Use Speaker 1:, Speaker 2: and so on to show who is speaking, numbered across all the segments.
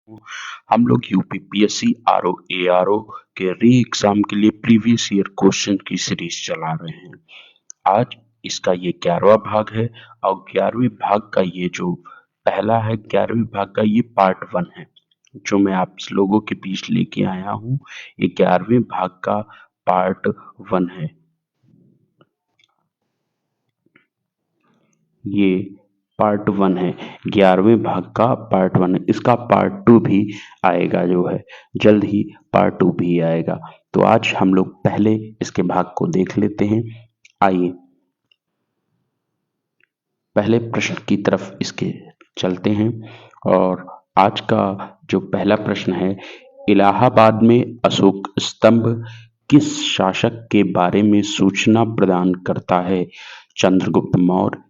Speaker 1: हम लोग UPPSC RO ARO के री एग्जाम के लिए प्रीवियस ईयर क्वेश्चन की सीरीज चला रहे हैं। आज इसका ये 11वां भाग है और 11वें भाग का ये जो पहला है 11वें भाग का ये पार्ट 1 है जो मैं आप लोगों के बीच लेके आया हूँ। ये 11वें भाग का पार्ट 1 है। ये पार्ट 1 है, 11वें भाग का पार्ट 1 है। इसका पार्ट 2 भी आएगा, जो है जल्द ही पार्ट 2 भी आएगा। तो आज हम लोग पहले इसके भाग को देख लेते हैं। आइए पहले प्रश्न की तरफ इसके चलते हैं। और आज का जो पहला प्रश्न है, इलाहाबाद में अशोक स्तंभ किस शासक के बारे में सूचना प्रदान करता है? चंद्रगुप्त मौर्य,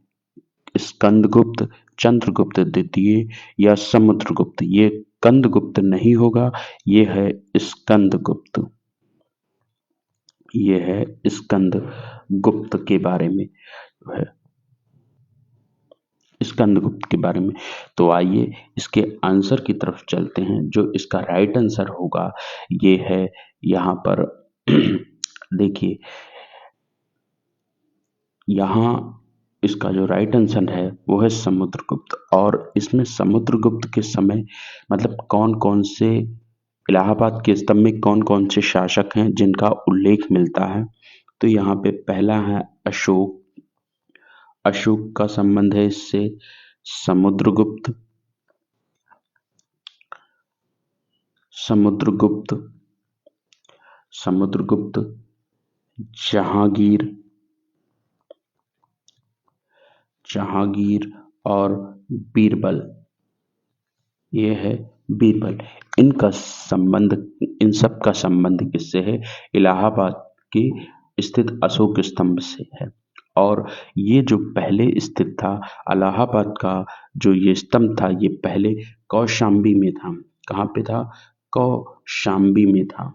Speaker 1: स्कंदगुप्त, चंद्रगुप्त द्वितीय या समुद्रगुप्त? ये कंदगुप्त नहीं होगा, ये है स्कंदगुप्त। ये है स्कंदगुप्त के बारे में है, स्कंदगुप्त के बारे में। तो आइए इसके आंसर की तरफ चलते हैं। जो इसका राइट आंसर होगा ये है यहाँ पर देखिए, यहाँ इसका जो राइट आंसर है वो है समुद्रगुप्त। और इसमें समुद्रगुप्त के समय मतलब कौन कौन से इलाहाबाद के स्तंभ में कौन कौन से शासक हैं जिनका उल्लेख मिलता है। तो यहाँ पे पहला है अशोक, अशोक का संबंध है इससे। समुद्रगुप्त, समुद्रगुप्त, समुद्रगुप्त, जहांगीर, जहांगीर और बीरबल। ये है बीरबल। इनका संबंध, इन सब का संबंध किससे है? इलाहाबाद के स्थित अशोक स्तंभ से है। और ये जो पहले स्थित था इलाहाबाद का, जो ये स्तंभ था ये पहले कौशाम्बी में था। कहाँ पे था? कौशाम्बी में था,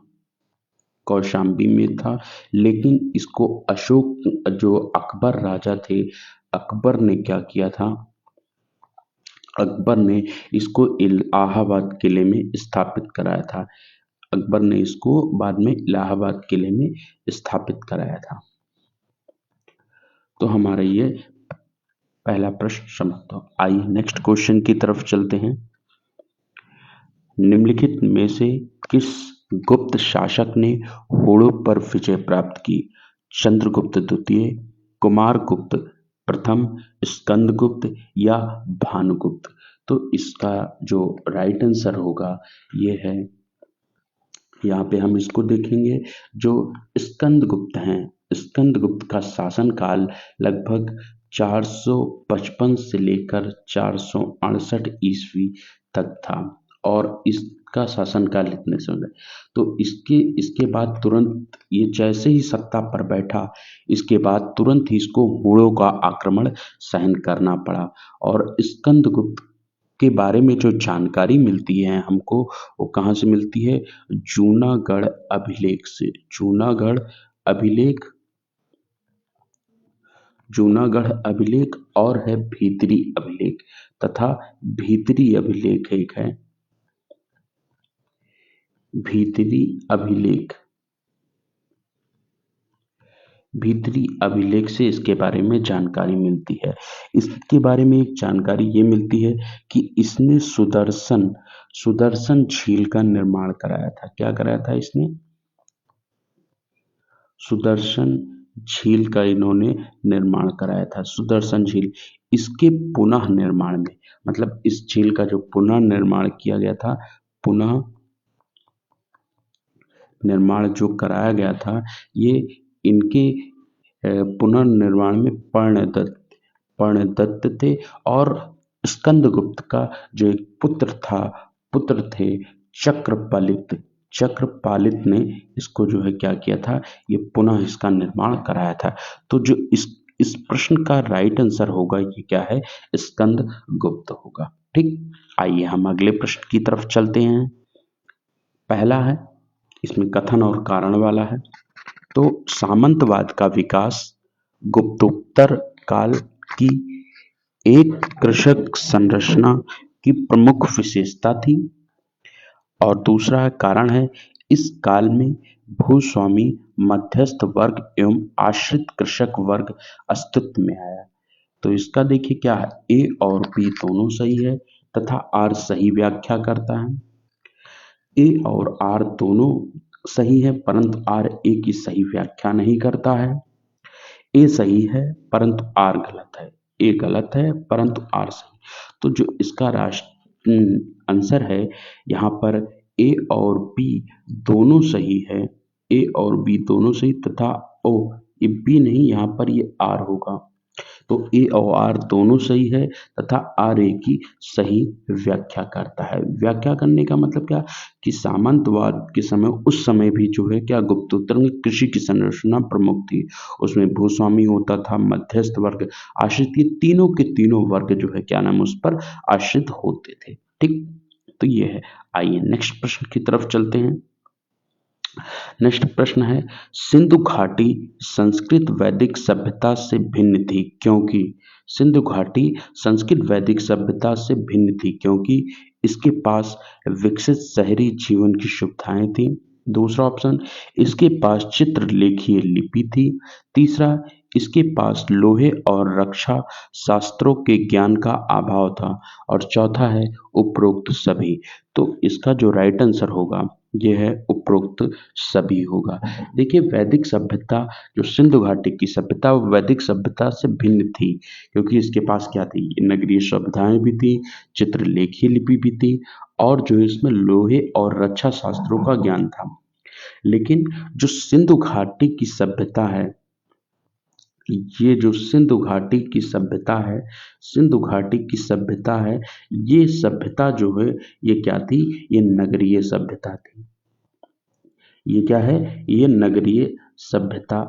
Speaker 1: कौशाम्बी में था। लेकिन इसको अशोक, जो अकबर राजा थे, अकबर ने क्या किया था? अकबर ने इसको इलाहाबाद किले में स्थापित कराया था। अकबर ने इसको बाद में इलाहाबाद किले में स्थापित कराया था। तो हमारा ये पहला प्रश्न समाप्त हो। आइए नेक्स्ट क्वेश्चन की तरफ चलते हैं। निम्नलिखित में से किस गुप्त शासक ने होड़ों पर विजय प्राप्त की? चंद्रगुप्त द्वितीय, कुमारगुप्त प्रथम, स्कंदगुप्त या भानुगुप्त? तो इसका जो राइट आंसर होगा ये है, यहाँ पे हम इसको देखेंगे, जो स्कंदगुप्त हैं। स्कंदगुप्त का शासनकाल लगभग 455 से लेकर 468 ईस्वी तक था। और इसका शासनकाल इतने समय, तो इसके बाद तुरंत ये जैसे ही सत्ता पर बैठा, इसके बाद तुरंत ही इसको होड़ों का आक्रमण सहन करना पड़ा। और स्कंदगुप्त के बारे में जो जानकारी मिलती है हमको, वो कहाँ से मिलती है? जूनागढ़ अभिलेख से। जूनागढ़ अभिलेख, जूनागढ़ अभिलेख और है भीतरी अभिलेख, तथा भीतरी अभिलेख एक है, भीतरी अभिलेख। भीतरी अभिलेख से इसके बारे में जानकारी मिलती है। इसके बारे में एक जानकारी ये मिलती है कि इसने सुदर्शन, सुदर्शन झील का निर्माण कराया था। क्या कराया था इसने? सुदर्शन झील का इन्होंने निर्माण कराया था। सुदर्शन झील, इसके पुनः निर्माण में, मतलब इस झील का जो पुनः निर्माण किया गया था, पुनः निर्माण जो कराया गया था, ये इनके पुनर्निर्माण में पर्णदत्त थे। और स्कंदगुप्त का जो एक पुत्र था, पुत्र थे चक्रपालित। चक्रपालित ने इसको जो है क्या किया था? ये पुनः इसका निर्माण कराया था। तो जो इस प्रश्न का राइट आंसर होगा ये क्या है? स्कंदगुप्त होगा। ठीक, आइए हम अगले प्रश्न की तरफ चलते हैं। पहला है, इसमें कथन और कारण वाला है। तो सामंतवाद का विकास गुप्तोत्तर काल की एक कृषक संरचना की प्रमुख विशेषता थी। और दूसरा कारण है इस काल में भूस्वामी, मध्यस्थ वर्ग एवं आश्रित कृषक वर्ग अस्तित्व में आया। तो इसका देखिए क्या है, ए और बी दोनों सही है तथा आर सही व्याख्या करता है। ए और आर दोनों सही है परंतु आर ए की सही व्याख्या नहीं करता है। ए सही है परंतु आर गलत है। ए गलत है परंतु आर सही। तो जो इसका आंसर है यहाँ पर ए और बी दोनों सही है। ए और बी दोनों सही तथा ओ, ये बी नहीं, यहाँ पर ये आर होगा। तो ए और आर दोनों सही है तथा आर ए की सही व्याख्या करता है। व्याख्या करने का मतलब क्या कि सामंतवाद के समय उस समय भी जो है क्या गुप्तोत्तर में कृषि की संरचना प्रमुख थी। उसमें भूस्वामी होता था, मध्यस्थ वर्ग, आश्रित, ये तीनों के तीनों वर्ग जो है क्या नाम उस पर आश्रित होते थे। ठीक, तो ये है। आइए नेक्स्ट प्रश्न की तरफ चलते हैं। नेक्स्ट प्रश्न है सिंधु घाटी संस्कृत वैदिक सभ्यता से भिन्न थी क्योंकि। सिंधु घाटी संस्कृत वैदिक सभ्यता से भिन्न थी क्योंकि इसके पास विकसित शहरी जीवन की सुविधाएं थी। दूसरा ऑप्शन, इसके पास चित्रलेखीय लिपि थी। तीसरा, इसके पास लोहे और रक्षा शास्त्रों के ज्ञान का अभाव था। और चौथा है उपरोक्त सभी। तो इसका जो राइट आंसर होगा यह है उपरोक्त सभी होगा। देखिए वैदिक सभ्यता, जो सिंधु घाटी की सभ्यता वो वैदिक सभ्यता से भिन्न थी क्योंकि इसके पास क्या थी, नगरीय सुविधाएं भी थी, चित्रलेखीय लिपि भी थी और जो इसमें लोहे और रक्षा शास्त्रों का ज्ञान था। लेकिन जो सिंधु घाटी की सभ्यता है, ये जो सिंधु घाटी की सभ्यता है, सिंधु घाटी की सभ्यता है, ये सभ्यता जो है ये क्या थी, ये नगरीय सभ्यता थी। ये क्या है, ये नगरीय सभ्यता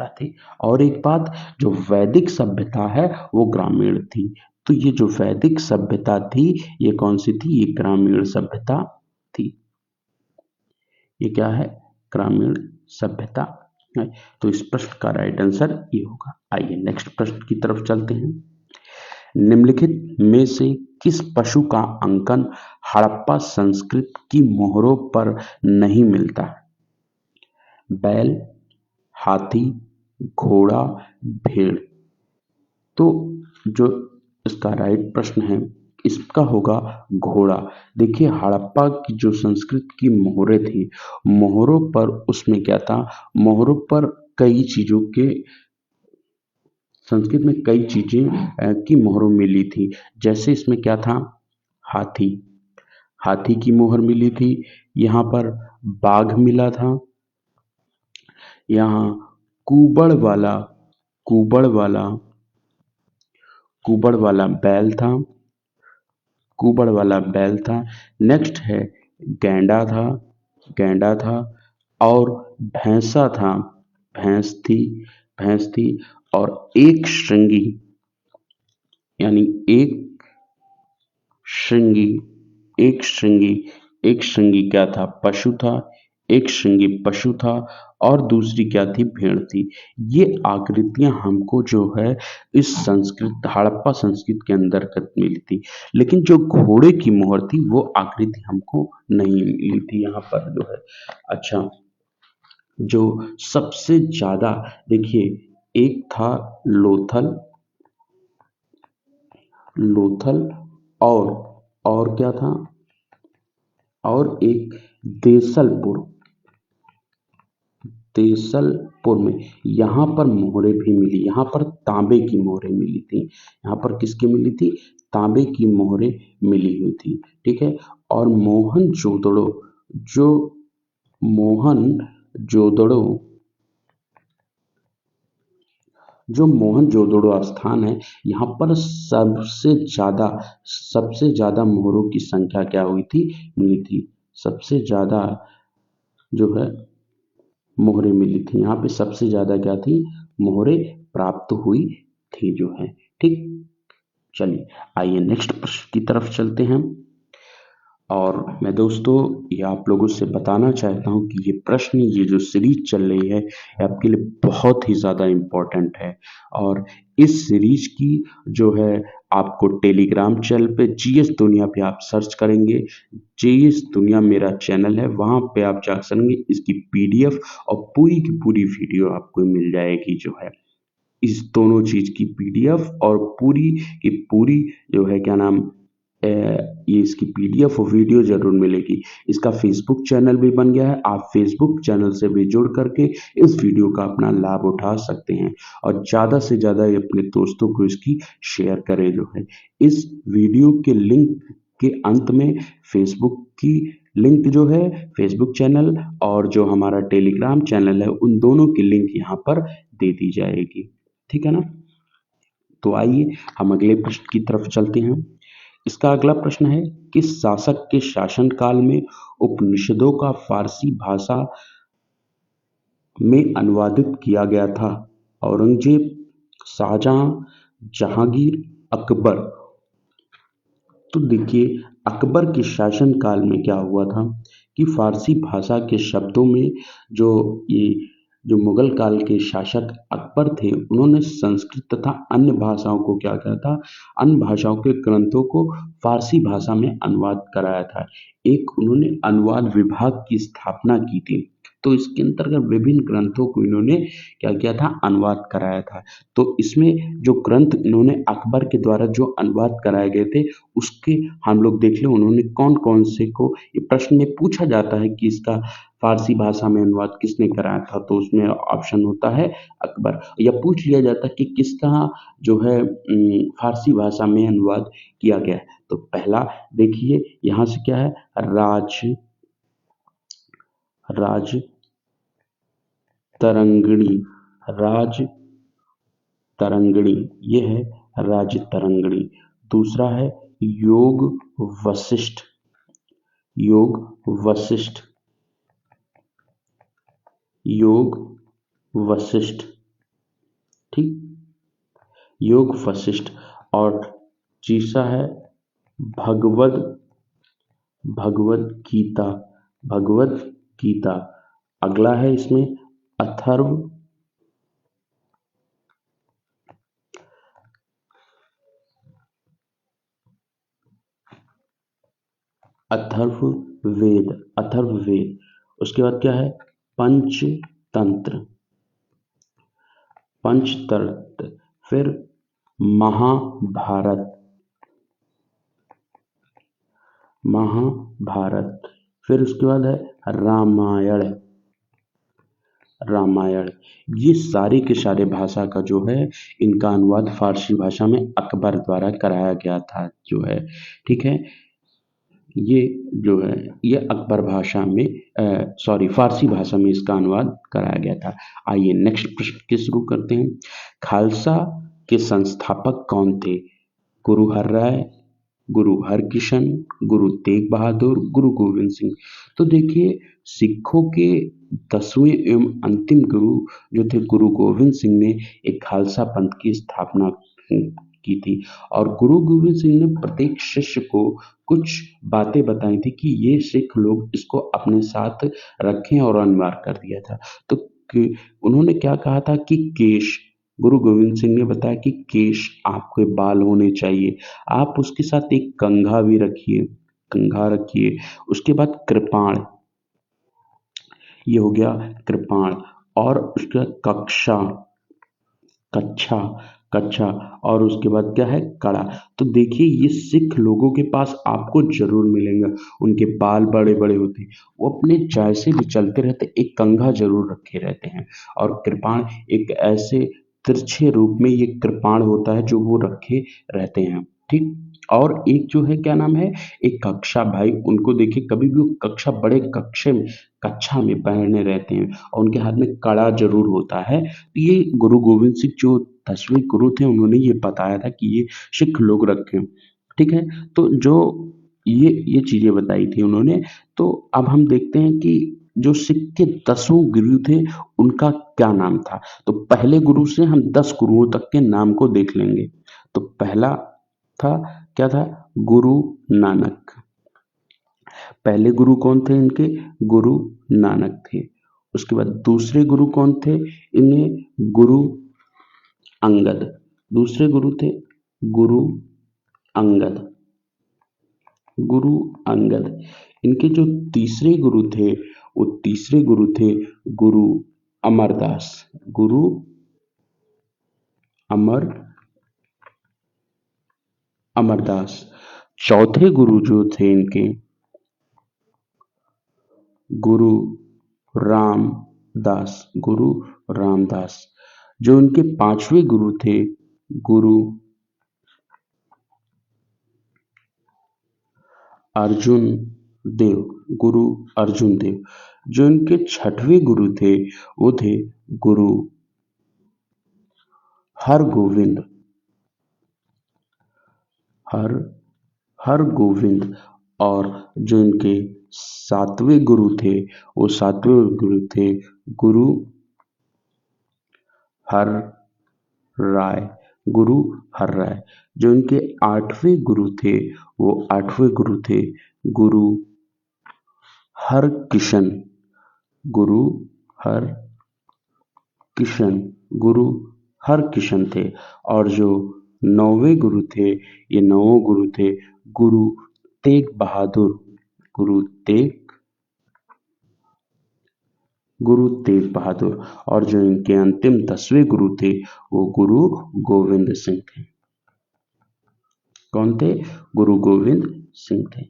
Speaker 1: थी। और एक बात, जो वैदिक सभ्यता है वो ग्रामीण थी। तो ये जो वैदिक सभ्यता थी ये कौन सी थी, ये ग्रामीण सभ्यता थी। ये क्या है, ग्रामीण सभ्यता है। तो इस प्रश्न का राइट आंसर ये होगा। आइए नेक्स्ट प्रश्न की तरफ चलते हैं। निम्नलिखित में से किस पशु का अंकन हड़प्पा संस्कृत की मोहरों पर नहीं मिलता है? बैल, हाथी, घोड़ा, भेड़। तो जो इसका राइट प्रश्न है इसका होगा घोड़ा। देखिए हड़प्पा की जो संस्कृत की मोहरें थी, मोहरों पर उसमें क्या था, मोहरों पर कई चीजों के, संस्कृत में कई चीजें की मोहर मिली थी। जैसे इसमें क्या था, हाथी, हाथी की मोहर मिली थी। यहाँ पर बाघ मिला था। यहाँ कुबड़ वाला कुबड़ वाला कुबड़ वाला बैल था, कुबड़ वाला बैल था। नेक्स्ट है गैंडा था और भैंसा था, भैंस थी और एक श्रृंगी, यानी एक श्रृंगी क्या था, पशु था। एक श्रृंगी पशु था और दूसरी क्या थी, भेड़ थी। ये आकृतियां हमको जो है इस संस्कृत, हड़प्पा संस्कृत के अंतर्गत मिली थी। लेकिन जो घोड़े की मोहर थी वो आकृति हमको नहीं मिली थी यहाँ पर जो है। अच्छा, जो सबसे ज्यादा, देखिए एक था लोथल और क्या था, और एक देसलपुर में यहाँ पर मोहरें भी मिली। यहाँ पर तांबे की मोहरें मिली थी। यहाँ पर किसकी मिली थी, तांबे की मोहरें मिली हुई थी। ठीक है। और जो मोहनजोदड़ो स्थान है, यहाँ पर सबसे ज्यादा मोहरों की संख्या क्या हुई थी, मिली थी। सबसे ज्यादा जो है मोहरें मिली थी। यहाँ पे सबसे ज्यादा क्या थी, मोहरें प्राप्त हुई थी जो है। ठीक, चलिए आइए नेक्स्ट प्रश्न की तरफ चलते हैं। और मैं दोस्तों ये आप लोगों से बताना चाहता हूँ कि ये प्रश्न, ये जो सीरीज चल रही है ये आपके लिए बहुत ही ज़्यादा इम्पोर्टेंट है। और इस सीरीज की जो है आपको टेलीग्राम चैनल पे जीएस दुनिया पे आप सर्च करेंगे, जीएस दुनिया मेरा चैनल है, वहाँ पे आप जा सकेंगे। इसकी पीडीएफ और पूरी की पूरी वीडियो आपको मिल जाएगी जो है, इस दोनों चीज की पीडीएफ और पूरी की पूरी जो है क्या नाम ये इसकी पीडीएफ और वीडियो जरूर मिलेगी। इसका फेसबुक चैनल भी बन गया है, आप फेसबुक चैनल से भी जुड़ करके इस वीडियो का अपना लाभ उठा सकते हैं और ज्यादा से ज्यादा अपने दोस्तों को इसकी शेयर करें जो है। इस वीडियो के लिंक के अंत में फेसबुक की लिंक जो है, फेसबुक चैनल और जो हमारा टेलीग्राम चैनल है, उन दोनों की लिंक यहाँ पर दे दी जाएगी, ठीक है ना। तो आइए हम अगले प्रश्न की तरफ चलते हैं। इसका अगला प्रश्न है, किस शासक के शासनकाल में उपनिषदों का फारसी भाषा में अनुवादित किया गया था? औरंगजेब, शाहजहां, जहांगीर, अकबर। तो देखिए, अकबर के शासनकाल में क्या हुआ था कि फारसी भाषा के शब्दों में जो ये जो मुगल काल के शासक अकबर थे, उन्होंने संस्कृत तथा अन्य भाषाओं को क्या किया था, अन्य भाषाओं के ग्रंथों को फारसी भाषा में अनुवाद कराया था। एक उन्होंने अनुवाद विभाग की स्थापना की थी, तो इसके अंतर्गत विभिन्न ग्रंथों को इन्होंने क्या किया था, अनुवाद कराया था। तो इसमें जो ग्रंथ इन्होंने अकबर के द्वारा जो अनुवाद कराए गए थे, उसके हम लोग देख लें उन्होंने कौन कौन से को, ये प्रश्न में पूछा जाता है कि इसका फारसी भाषा में अनुवाद किसने कराया था, तो उसमें ऑप्शन होता है अकबर। या पूछ लिया जाता है कि किसका जो है फारसी भाषा में अनुवाद किया गया है, तो पहला देखिए यहाँ से क्या है, राज तरंगिणी, राज तरंगिणी, ये है राज तरंगिणी। दूसरा है योग वशिष्ठ, योग वशिष्ठ, योग वशिष्ठ, ठीक, योग वशिष्ठ। और तीसरा है भगवद भगवद गीता, भगवद गीता। अगला है इसमें अथर्व अथर्ववेद, अथर्ववेद। उसके बाद क्या है, पंचतंत्र, पंचतंत्र। फिर महाभारत, महाभारत। फिर उसके बाद है रामायण, रामायण। ये सारे के सारे भाषा का जो है इनका अनुवाद फारसी भाषा में अकबर द्वारा कराया गया था जो है, ठीक है। ये जो है ये अकबर भाषा में सॉरी फारसी भाषा में इसका अनुवाद कराया गया था। आइए नेक्स्ट प्रश्न के शुरू करते हैं। खालसा के संस्थापक कौन थे? गुरु हरराय, गुरु हरकिशन, गुरु तेग बहादुर, गुरु गोविंद सिंह। तो देखिए, सिखों के 10वें एवं अंतिम गुरु जो थे गुरु गोविंद सिंह ने एक खालसा पंथ की स्थापना की थी और गुरु गोविंद सिंह ने प्रत्येक शिष्य को कुछ बातें बताई थी कि ये सिख लोग इसको अपने साथ रखें और अनिवार्य कर दिया था। तो उन्होंने क्या कहा था कि केश, गुरु गोविंद सिंह ने बताया कि केश आपके बाल होने चाहिए, आप उसके साथ एक कंघा भी रखिए, कंघा रखिए। उसके बाद कृपाण, ये हो गया कृपाण। और उसके बाद कक्षा, कच्छा, कच्छा। और उसके बाद क्या है, कड़ा। तो देखिए ये सिख लोगों के पास आपको जरूर मिलेंगे, उनके बाल बड़े बड़े होते हैं, वो अपने जैसे भी चलते रहते एक कंघा जरूर रखे रहते हैं। और कृपाण एक ऐसे तिरछे रूप में ये कृपाण होता है जो वो रखे रहते हैं, ठीक। और एक जो है क्या नाम है, एक कक्षा, भाई उनको देखिए कभी भी वो कक्षा बड़े कक्षे में कक्षा में पहने रहते हैं और उनके हाथ में कड़ा जरूर होता है। ये गुरु गोविंद सिंह जो 10वें गुरु थे उन्होंने ये बताया था कि ये सिख लोग रखें, ठीक है। तो जो ये चीजें बताई थी उन्होंने। तो अब हम देखते हैं कि जो सिख के 10वें गुरु थे उनका क्या नाम था। तो पहले गुरु से हम 10 गुरुओं तक के नाम को देख लेंगे। तो पहला था क्या था, गुरु नानक। पहले गुरु कौन थे इनके, गुरु नानक थे। उसके बाद दूसरे गुरु कौन थे इन्हें, गुरु अंगद। दूसरे गुरु थे गुरु अंगद, गुरु अंगद। इनके जो तीसरे गुरु थे, वो तीसरे गुरु थे गुरु अमरदास, गुरु अमर अमरदास। चौथे गुरु जो थे इनके, गुरु रामदास, गुरु रामदास। जो इनके पांचवें गुरु थे, गुरु अर्जुन देव, गुरु अर्जुन देव। जो इनके छठवें गुरु थे, वो थे गुरु हरगोविंद, हरगोविंद। और जो इनके सातवें गुरु थे, वो सातवें गुरु थे गुरु हर राय, गुरु हर राय। जो इनके आठवें गुरु थे, वो आठवें गुरु थे गुरु हर किशन, गुरु हर किशन, गुरु हर किशन थे। और जो नौवें गुरु थे, ये नौवें गुरु थे गुरु तेग बहादुर, गुरु तेग बहादुर। और जो इनके अंतिम 10वें गुरु थे, वो गुरु गोविंद सिंह थे। कौन थे? गुरु गोविंद सिंह थे।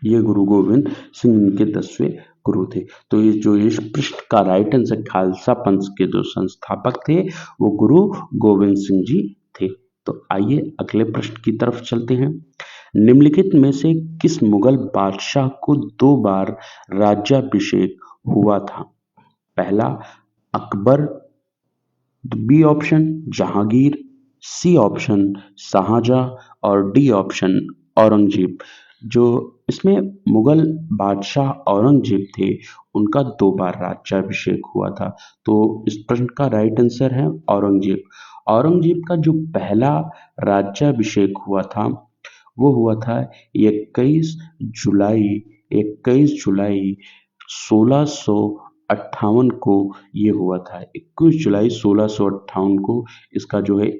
Speaker 1: ये गुरु गोविंद सिंह इनके 10वें गुरु थे। तो ये जो इस पृष्ठ का राइट आंसर, खालसा पंथ के जो संस्थापक थे, वो गुरु गोविंद सिंह जी थे। तो आइए अगले प्रश्न की तरफ चलते हैं। निम्नलिखित में से किस मुगल बादशाह को 2 बार राज्याभिषेक हुआ था? पहला Akbar, B option Jahangir, C option Shahjahan और डी ऑप्शन औरंगजेब। जो इसमें मुगल बादशाह औरंगजेब थे, उनका 2 बार राज्याभिषेक हुआ था। तो इस प्रश्न का राइट आंसर है औरंगजेब। औरंगजेब का जो पहला राज्याभिषेक हुआ था, वो हुआ था 21 जुलाई 1658 को ये हुआ था। 21 जुलाई 1658 को इसका जो है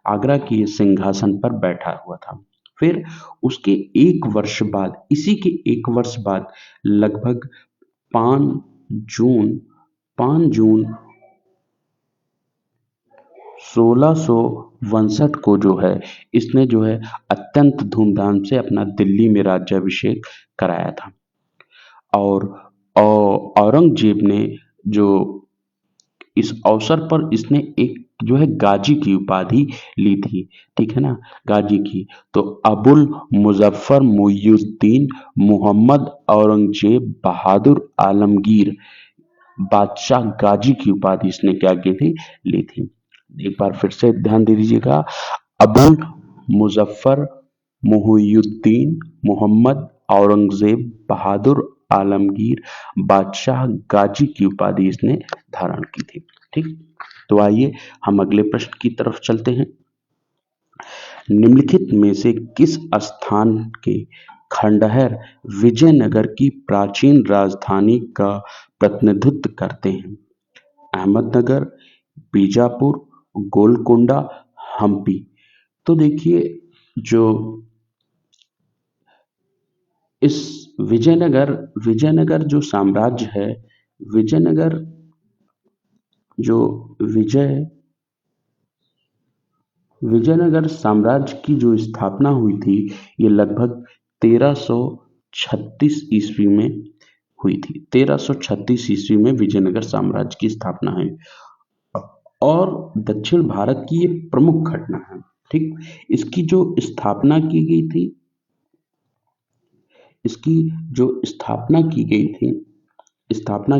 Speaker 1: आगरा की सिंहासन पर बैठा हुआ था। फिर उसके 1 वर्ष बाद, इसी के 1 वर्ष बाद लगभग 5 जून 1659 को जो है इसने जो है अत्यंत धूमधाम से अपना दिल्ली में राज्याभिषेक कराया था। और औरंगजेब ने जो इस अवसर पर इसने एक जो है गाजी की उपाधि ली थी, ठीक है ना, गाजी की। तो अबुल मुजफ्फर मुइजुद्दीन मोहम्मद औरंगजेब बहादुर आलमगीर बादशाह गाजी की उपाधि इसने क्या की थी, ली थी। एक बार फिर से ध्यान दे दीजिएगा, अबुल मुजफ्फर मुइजुद्दीन मोहम्मद औरंगजेब बहादुर आलमगीर बादशाह गाजी की उपाधि इसने धारण की थी। ठीक, तो आइए हम अगले प्रश्न की तरफ चलते हैं। निम्नलिखित में से किस स्थान के खंडहर विजयनगर की प्राचीन राजधानी का प्रतिनिधित्व करते हैं? अहमदनगर, बीजापुर, गोलकोंडा, हम्पी। तो देखिए, जो इस विजयनगर जो साम्राज्य है, विजयनगर जो विजयनगर साम्राज्य की जो स्थापना हुई थी, ये लगभग 1336 ईस्वी में हुई थी। 1336 ईस्वी में विजयनगर साम्राज्य की स्थापना है और दक्षिण भारत की ये प्रमुख घटना है। ठीक, इसकी जो स्थापना की गई थी, इसकी जो स्थापना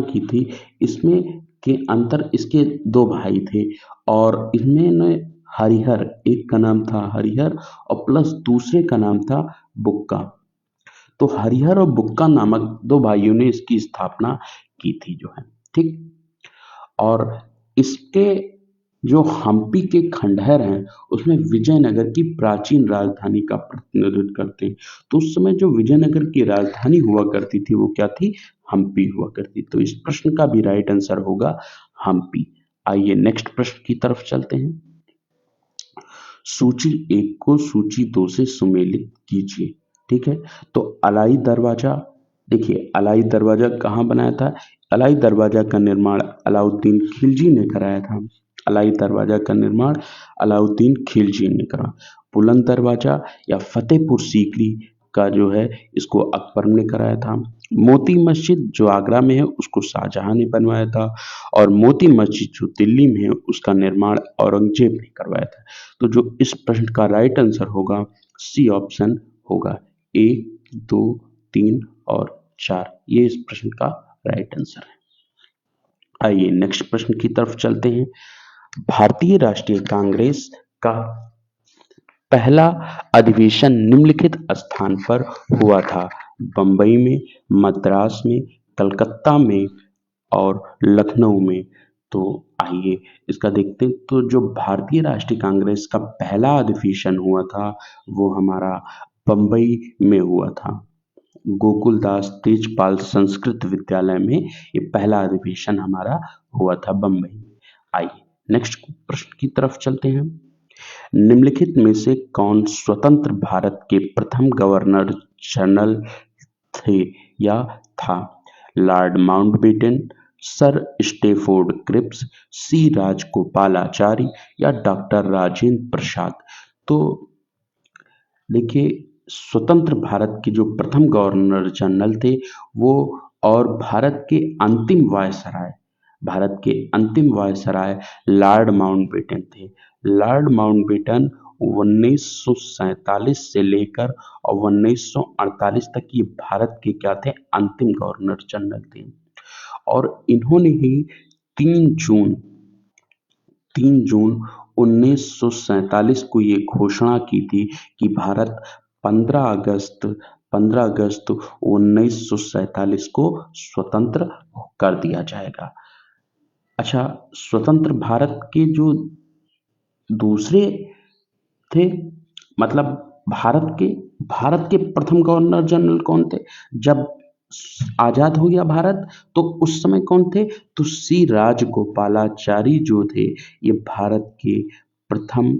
Speaker 1: की थी, इसमें के अंतर इसके 2 भाई थे और इनमें हरिहर, एक का नाम था हरिहर और प्लस दूसरे का नाम था बुक्का। तो हरिहर और बुक्का नामक 2 भाइयों ने इसकी स्थापना की थी जो है। ठीक, और इसके जो हम्पी के खंडहर हैं, उसमें विजयनगर की प्राचीन राजधानी का प्रतिनिधित्व करते हैं। तो उस समय जो विजयनगर की राजधानी हुआ करती थी, वो क्या थी? हम्पी हुआ करती। तो इस प्रश्न का भी राइट आंसर होगा हम्पी। आइए नेक्स्ट प्रश्न की तरफ चलते हैं। सूची 1 को सूची 2 से सुमेलित कीजिए। ठीक है, तो अलाई दरवाजा, देखिए अलाई दरवाजा कहाँ बनाया था? अलाई दरवाजा का निर्माण अलाउद्दीन खिलजी ने कराया था। अलाई दरवाजा का निर्माण अलाउद्दीन खिलजी ने करा। बुलंद दरवाजा या फतेहपुर सीकरी का जो है इसको अकबर ने कराया था। मोती मस्जिद जो आगरा में है उसको शाहजहां ने बनवाया था, और मोती मस्जिद जो दिल्ली में है उसका निर्माण औरंगजेब ने करवाया था। तो जो इस प्रश्न का राइट आंसर होगा सी ऑप्शन होगा, 1, 2, 3 और 4, ये इस प्रश्न का राइट आंसर है। आइए नेक्स्ट प्रश्न की तरफ चलते हैं। भारतीय राष्ट्रीय कांग्रेस का पहला अधिवेशन निम्नलिखित स्थान पर हुआ था? बंबई में, मद्रास में, कलकत्ता में और लखनऊ में। तो आइए इसका देखते हैं। तो जो भारतीय राष्ट्रीय कांग्रेस का पहला अधिवेशन हुआ था वो हमारा बंबई में हुआ था। गोकुलदास तेजपाल संस्कृत विद्यालय में ये पहला अधिवेशन हमारा हुआ था बंबई में। आइए नेक्स्ट प्रश्न की तरफ चलते हैं। निम्नलिखित में से कौन स्वतंत्र भारत के प्रथम गवर्नर जनरल थे या था? Lord Mountbatten, sir Stafford Cripps, C Rajagopalachari या डॉक्टर राजेंद्र प्रसाद। तो देखिए स्वतंत्र भारत के जो प्रथम गवर्नर जनरल थे वो, और भारत के अंतिम वायसराय लॉर्ड माउंटबेटन थे। लॉर्ड माउंटबेटन 1947 से लेकर और 1948 तक ये भारत के क्या थे? अंतिम गवर्नर जनरल थे। और इन्होंने ही 3 जून 1947 को ये घोषणा की थी कि भारत 15 अगस्त 1947 को स्वतंत्र कर दिया जाएगा। अच्छा, स्वतंत्र भारत के जो दूसरे थे, मतलब भारत के प्रथम गवर्नर जनरल कौन थे? जब आजाद हो गया भारत तो उस समय कौन थे? तो सी राजगोपालाचारी जो थे ये भारत के प्रथम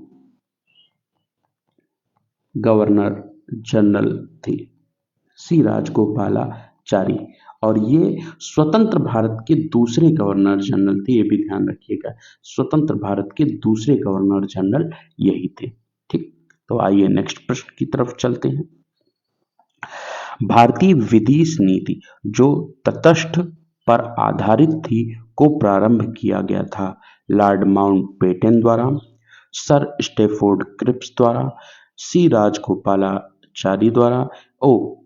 Speaker 1: गवर्नर जनरल थे, सी राजगोपालाचारी। और ये स्वतंत्र भारत के दूसरे गवर्नर जनरल थे, ये भी ध्यान रखिएगा। स्वतंत्र भारत के दूसरे गवर्नर जनरल यही थे। ठीक, तो आइए नेक्स्ट प्रश्न की तरफ चलते हैं। भारतीय विदेश नीति जो तटस्थ पर आधारित थी को प्रारंभ किया गया था? लॉर्ड माउंटबेटन द्वारा, सर स्टेफोर्ड क्रिप्स द्वारा, सी राजगोपालाचारी द्वारा।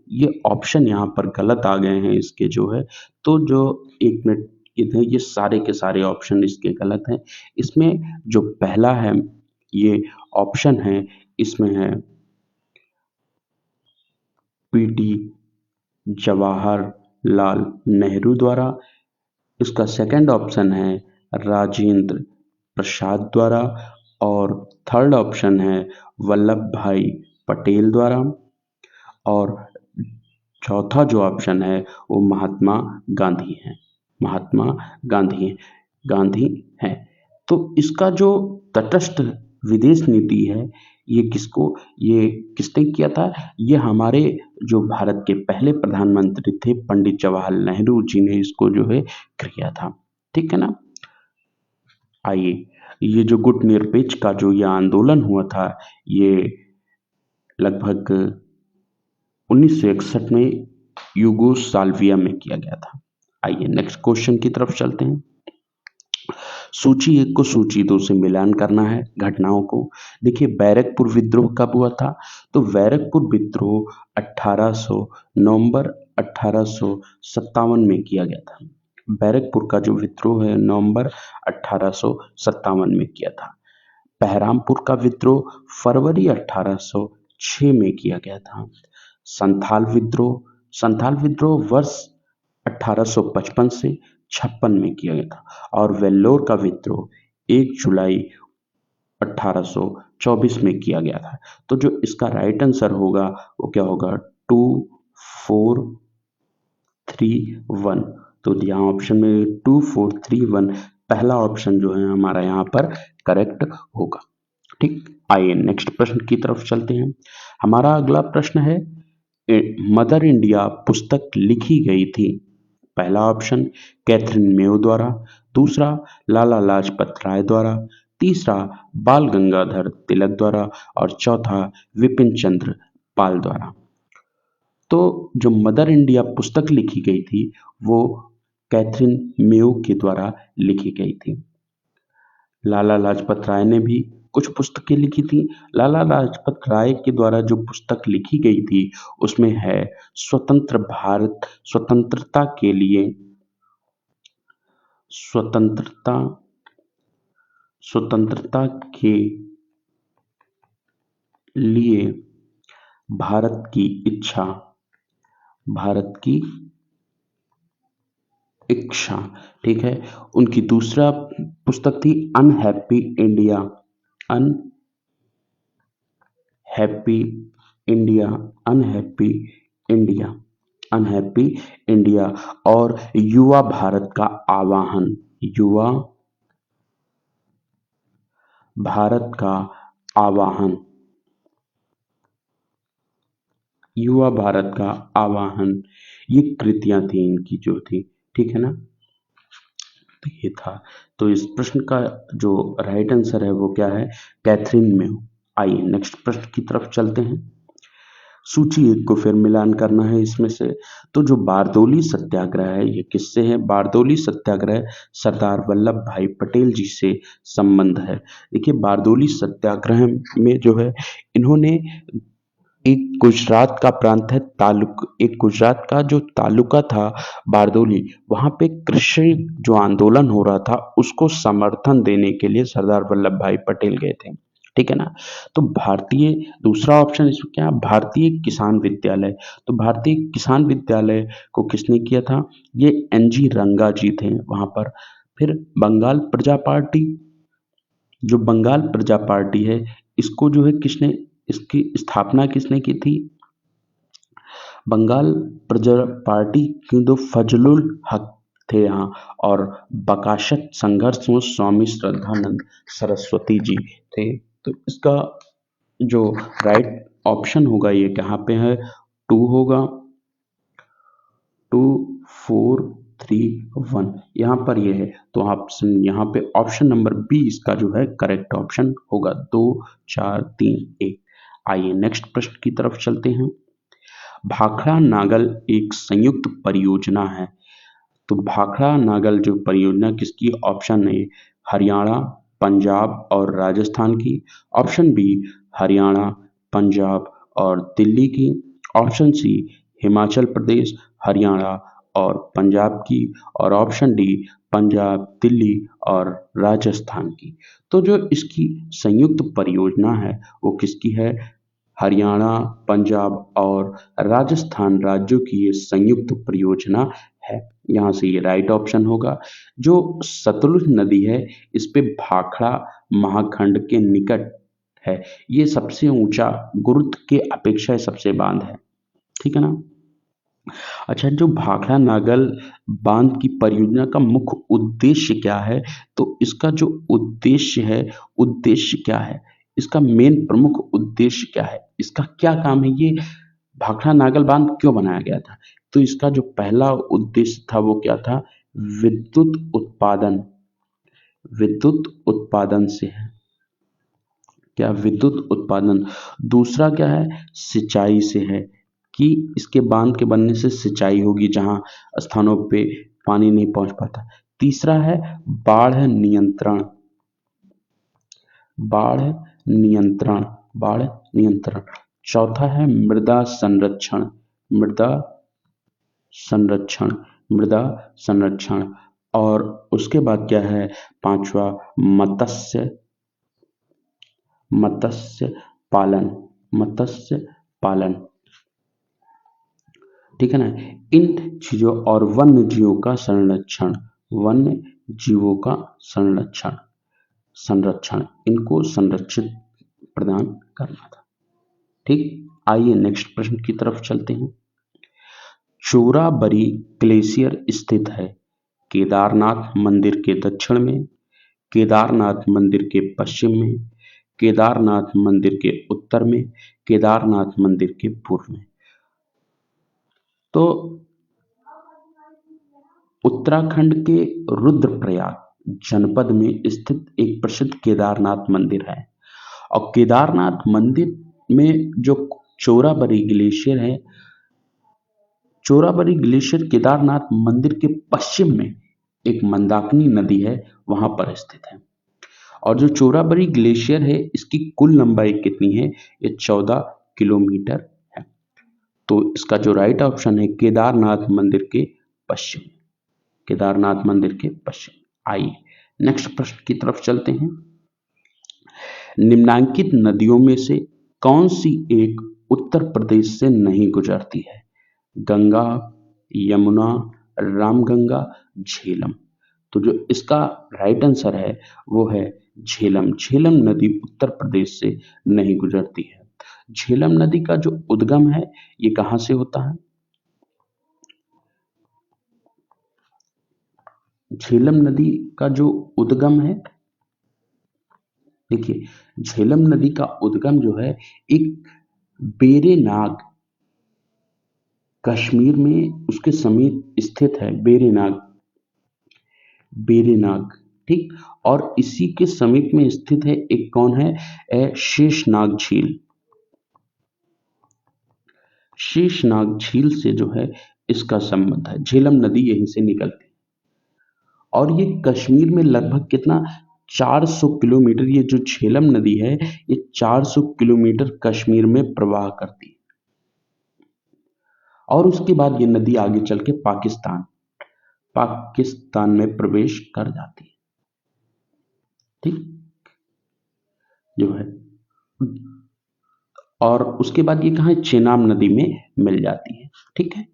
Speaker 1: ये ऑप्शन यहाँ पर गलत आ गए हैं इसके जो है, तो जो एक मिनट, ये सारे के सारे ऑप्शन इसके गलत हैं। इसमें जो पहला है ये ऑप्शन है, इसमें है पीटी जवाहरलाल नेहरू द्वारा। इसका सेकंड ऑप्शन है राजेंद्र प्रसाद द्वारा, और थर्ड ऑप्शन है वल्लभ भाई पटेल द्वारा, और चौथा जो ऑप्शन है वो महात्मा गांधी है। गांधी है। तो इसका जो तटस्थ विदेश नीति है ये किसने किया था? ये हमारे जो भारत के पहले प्रधानमंत्री थे पंडित जवाहरलाल नेहरू जी ने इसको जो है किया था। ठीक है ना। आइए, ये जो गुट निरपेक्ष का जो ये आंदोलन हुआ था ये लगभग 1961 में यूगोस्लाविया में किया गया था। आइए नेक्स्ट क्वेश्चन की तरफ चलते हैं। सूची 1 को सूची 2 से मिलान करना है घटनाओं को। देखिए बैरकपुर विद्रोह कब हुआ था? तो बैरकपुर विद्रोह 1800 नवंबर 1857 में किया गया था। बैरकपुर का जो विद्रोह है नवंबर 1857 में किया था। बहरामपुर का विद्रोह फरवरी 1806 में किया गया था। संथाल विद्रोह वर्ष 1855 से 56 में किया गया था। और वेल्लोर का विद्रोह 1 जुलाई 1824 में किया गया था। तो जो इसका राइट आंसर होगा वो क्या होगा? 2, 4, 3, 1। तो यहाँ ऑप्शन में 2, 4, 3, 1 पहला ऑप्शन जो है हमारा यहाँ पर करेक्ट होगा। ठीक, आइए नेक्स्ट प्रश्न की तरफ चलते हैं। हमारा अगला प्रश्न है, मदर इंडिया पुस्तक लिखी गई थी। पहला ऑप्शन कैथरीन मेयो द्वारा, दूसरा लाला लाजपत राय द्वारा, तीसरा बाल गंगाधर तिलक द्वारा और चौथा विपिन चंद्र पाल द्वारा। तो जो मदर इंडिया पुस्तक लिखी गई थी वो कैथरीन मेयो के द्वारा लिखी गई थी। लाला लाजपत राय ने भी कुछ पुस्तकें लिखी थी। लाला लाजपत राय के द्वारा जो पुस्तक लिखी गई थी उसमें है स्वतंत्र भारत, स्वतंत्रता के लिए, स्वतंत्रता स्वतंत्रता के लिए भारत की इच्छा, भारत की इच्छा, ठीक है। उनकी दूसरा पुस्तक थी unhappy India, unhappy India, unhappy India, unhappy India और युवा भारत का आवाहन, युवा भारत का आवाहन, युवा भारत का आवाहन, ये कृतियां थी इनकी जो थी, ठीक है ना। तो ये था, तो इस प्रश्न का जो राइट आंसर है वो क्या है, कैथरीन मेयो। आइए नेक्स्ट प्रश्न की तरफ चलते हैं। सूची एक को फिर मिलान करना है इसमें से। तो जो बारदोली सत्याग्रह है ये किससे है, बारदोली सत्याग्रह सरदार वल्लभ भाई पटेल जी से संबंध है। देखिए बारदोली सत्याग्रह में जो है इन्होंने एक गुजरात का प्रांत है एक गुजरात का जो तालुका था बारदोली, वहां पे कृषि जो आंदोलन हो रहा था उसको समर्थन देने के लिए सरदार वल्लभ भाई पटेल गए थे, ठीक है ना। तो भारतीय, दूसरा ऑप्शन इसमें क्या, भारतीय किसान विद्यालय। तो भारतीय किसान विद्यालय को किसने किया था, ये एनजी रंगा जी थे वहां पर। फिर बंगाल प्रजा पार्टी, जो बंगाल प्रजा पार्टी है इसको जो है किसने, इसकी स्थापना किसने की थी, बंगाल प्रजा पार्टी की जो फजलुल हक थे यहाँ, और बकाशत संघर्ष में स्वामी श्रद्धानंद सरस्वती जी थे। तो इसका जो राइट ऑप्शन होगा ये कहाँ पे है, 2 होगा, 2 4 3 1 यहाँ पर ये है। तो ऑप्शन यहाँ पे ऑप्शन नंबर बी इसका जो है करेक्ट ऑप्शन होगा, 2 4 3 1। आइए नेक्स्ट प्रश्न की तरफ चलते हैं। भाखड़ा नागल एक संयुक्त परियोजना है। तो भाखड़ा नागल जो परियोजना किसकी, ऑप्शन ए हरियाणा, पंजाब और राजस्थान की, ऑप्शन बी हरियाणा, पंजाब और दिल्ली की, ऑप्शन सी हिमाचल प्रदेश, हरियाणा और पंजाब की, और ऑप्शन डी पंजाब, दिल्ली और राजस्थान की। तो जो इसकी संयुक्त परियोजना है वो किसकी है, हरियाणा, पंजाब और राजस्थान राज्यों की ये संयुक्त परियोजना है। यहाँ से ये राइट ऑप्शन होगा। जो सतलुज नदी है इस पे भाखड़ा महाखंड के निकट है, ये सबसे ऊंचा गुरुत्व के अपेक्षा सबसे बांध है, ठीक है ना। अच्छा, जो भाखड़ा नागल बांध की परियोजना का मुख्य उद्देश्य क्या है, तो इसका जो उद्देश्य क्या है, इसका मेन प्रमुख उद्देश्य क्या है, इसका क्या काम है, ये भाखड़ा नागल बांध क्यों बनाया गया था। तो इसका जो पहला उद्देश्य था वो क्या था, विद्युत उत्पादन, विद्युत उत्पादन से है, क्या विद्युत उत्पादन। दूसरा क्या है, सिंचाई से है, कि इसके बांध के बनने से सिंचाई होगी जहां स्थानों पे पानी नहीं पहुंच पाता। तीसरा है बाढ़ नियंत्रण, बाढ़ नियंत्रण, बाढ़ नियंत्रण। चौथा है मृदा संरक्षण, मृदा संरक्षण, मृदा संरक्षण। और उसके बाद क्या है, पांचवा मत्स्य, मत्स्य पालन, मत्स्य पालन, ठीक है ना। इन चीजों और वन्य जीवों का संरक्षण, वन्य जीवों का संरक्षण, संरक्षण, इनको संरक्षित प्रदान करना था, ठीक। आइए नेक्स्ट प्रश्न की तरफ चलते हैं। चोराबरी ग्लेशियर स्थित है केदारनाथ मंदिर के दक्षिण में, केदारनाथ मंदिर के पश्चिम में, केदारनाथ मंदिर के उत्तर में, केदारनाथ मंदिर के पूर्व में। तो उत्तराखंड के रुद्रप्रयाग जनपद में स्थित एक प्रसिद्ध केदारनाथ मंदिर है। और केदारनाथ मंदिर में जो चोराबरी ग्लेशियर है, चोराबरी ग्लेशियर केदारनाथ मंदिर के पश्चिम में एक मंदाकिनी नदी है, वहां पर स्थित है। और जो चोराबरी ग्लेशियर है, इसकी कुल लंबाई कितनी है? ये 14 किलोमीटर है। तो इसका जो राइट ऑप्शन है केदारनाथ मंदिर के पश्चिम, केदारनाथ मंदिर के पश्चिम। आइए नेक्स्ट प्रश्न की तरफ चलते हैं। निम्नांकित नदियों में से कौन सी एक उत्तर प्रदेश से नहीं गुजरती है? गंगा, यमुना, रामगंगा, झेलम। तो जो इसका राइट आंसर है वो है झेलम। झेलम नदी उत्तर प्रदेश से नहीं गुजरती है। झेलम नदी का जो उद्गम है ये कहां से होता है? झेलम नदी का जो उद्गम है, देखिए झेलम नदी का उद्गम जो है एक बेरेनाग, कश्मीर में उसके समीप स्थित है बेरेनाग, बेरेनाग, ठीक। और इसी के समीप में स्थित है एक कौन है? शेषनाग झील। शेषनाग झील से जो है इसका संबंध है। झेलम नदी यहीं से निकलती है और ये कश्मीर में लगभग कितना 400 किलोमीटर, ये जो झेलम नदी है ये 400 किलोमीटर कश्मीर में प्रवाह करती है। और उसके बाद ये नदी आगे चल के पाकिस्तान में प्रवेश कर जाती है, ठीक जो है। और उसके बाद ये कहां? चेनाब नदी में मिल जाती है, ठीक है।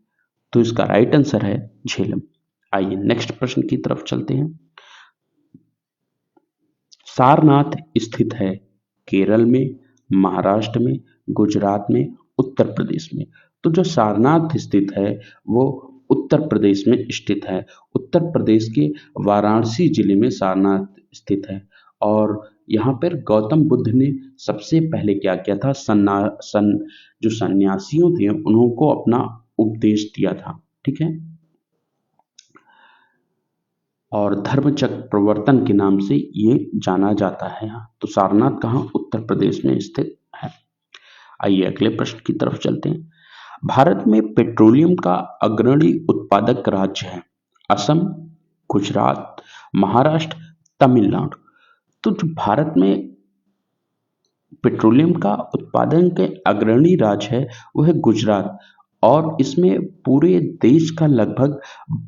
Speaker 1: तो इसका राइट आंसर है झेलम। आइए नेक्स्ट प्रश्न की तरफ चलते हैं। सारनाथ स्थित है केरल में, महाराष्ट्र में, गुजरात में, उत्तर प्रदेश में। तो जो सारनाथ स्थित है वो उत्तर प्रदेश में स्थित है। उत्तर प्रदेश के वाराणसी जिले में सारनाथ स्थित है। और यहाँ पर गौतम बुद्ध ने सबसे पहले क्या किया था? जो सन्यासियों थे उनको अपना उपदेश दिया था, ठीक है। और धर्मचक्र प्रवर्तन के नाम से ये जाना जाता है यहाँ। तो सारनाथ कहाँ? उत्तर प्रदेश में स्थित है। आइए अगले प्रश्न की तरफ चलते हैं। भारत में पेट्रोलियम का अग्रणी उत्पादक राज्य है? असम, गुजरात, महाराष्ट्र, तमिलनाडु। तो जो भारत में पेट्रोलियम का उत्पादन के अग्रणी राज्य है वो है गुजरात। और इसमें पूरे देश का लगभग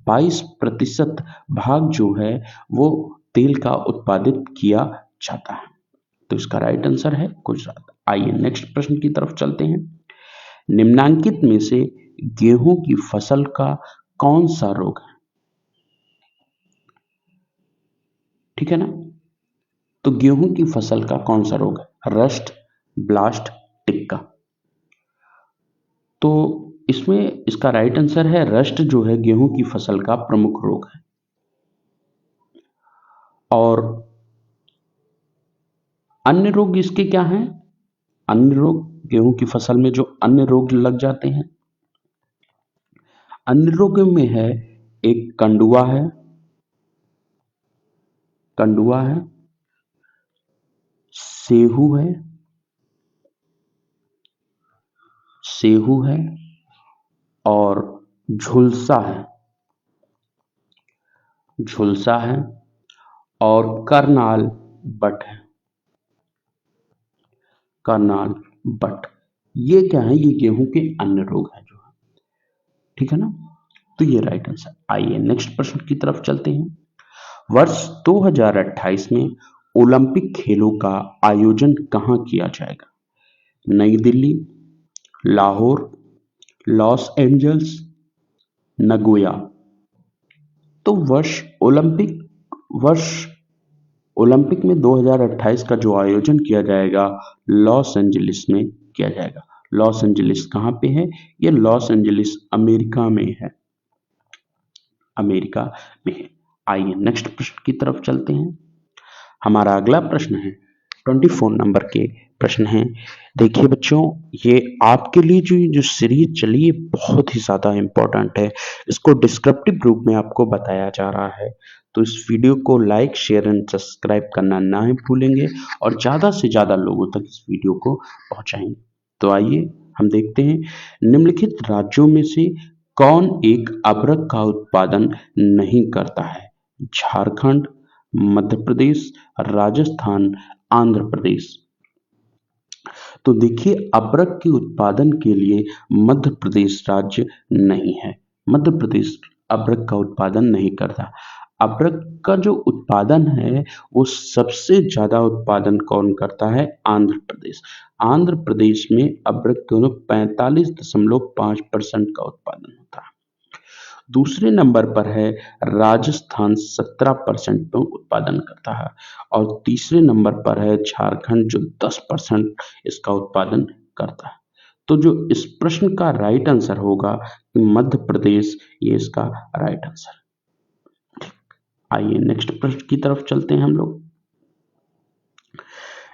Speaker 1: 22% भाग जो है वो तेल का उत्पादित किया जाता है। तो इसका राइट आंसर है गुजरात। आइए नेक्स्ट प्रश्न की तरफ चलते हैं। निम्नांकित में से गेहूं की फसल का कौन सा रोग है? ठीक है ना। तो गेहूं की फसल का कौन सा रोग है? Rust, blast, tikka. तो इसमें इसका राइट आंसर है रस्ट, जो है गेहूं की फसल का प्रमुख रोग है। और अन्य रोग इसके क्या हैं? अन्य रोग गेहूं की फसल में जो अन्य रोग लग जाते हैं, अन्य रोगों में है एक कंडुआ है, सेहू है और झुलसा है और करनाल बट। ये क्या है? ये गेहूं के अन्य रोग हैं जो है, ठीक है ना। तो ये राइट आंसर। आइए नेक्स्ट प्रश्न की तरफ चलते हैं। वर्ष 2028 में ओलंपिक खेलों का आयोजन कहां किया जाएगा? नई Delhi, Lahore, Los Angeles, Nagoya. तो ओलंपिक में 2028 का जो आयोजन किया जाएगा लॉस एंजलिस में किया जाएगा। लॉस एंजलिस कहां पे है? ये लॉस एंजलिस अमेरिका में है, आइए नेक्स्ट प्रश्न की तरफ चलते हैं। हमारा अगला प्रश्न है 24 नंबर के प्रश्न हैं। देखिए बच्चों, ये आपके लिए जो सीरीज चली है बहुत ही ज्यादा इंपॉर्टेंट है। इसको डिस्क्रिप्टिव रूप में आपको बताया जा रहा है, तो इस वीडियो को लाइक शेयर एंड सब्सक्राइब करना ना ही भूलेंगे और ज्यादा से ज्यादा लोगों तक इस वीडियो को पहुंचाएंगे। तो आइए हम देखते हैं, निम्नलिखित राज्यों में से कौन एक अभ्रक का उत्पादन नहीं करता है? झारखंड, मध्य प्रदेश, राजस्थान, आंध्र प्रदेश। तो देखिए, अभ्रक के उत्पादन के लिए मध्य प्रदेश राज्य नहीं है। मध्य प्रदेश अभ्रक का उत्पादन नहीं करता। अभ्रक का जो उत्पादन है वो सबसे ज्यादा उत्पादन कौन करता है? आंध्र प्रदेश। आंध्र प्रदेश में अभ्रक के 45.5% का उत्पादन होता है। दूसरे नंबर पर है राजस्थान, 17% में उत्पादन करता है। और तीसरे नंबर पर है झारखंड, जो 10% इसका उत्पादन करता है। तो जो इस प्रश्न का राइट आंसर होगा मध्य प्रदेश, ये इसका राइट आंसर। आइए नेक्स्ट प्रश्न की तरफ चलते हैं हम लोग।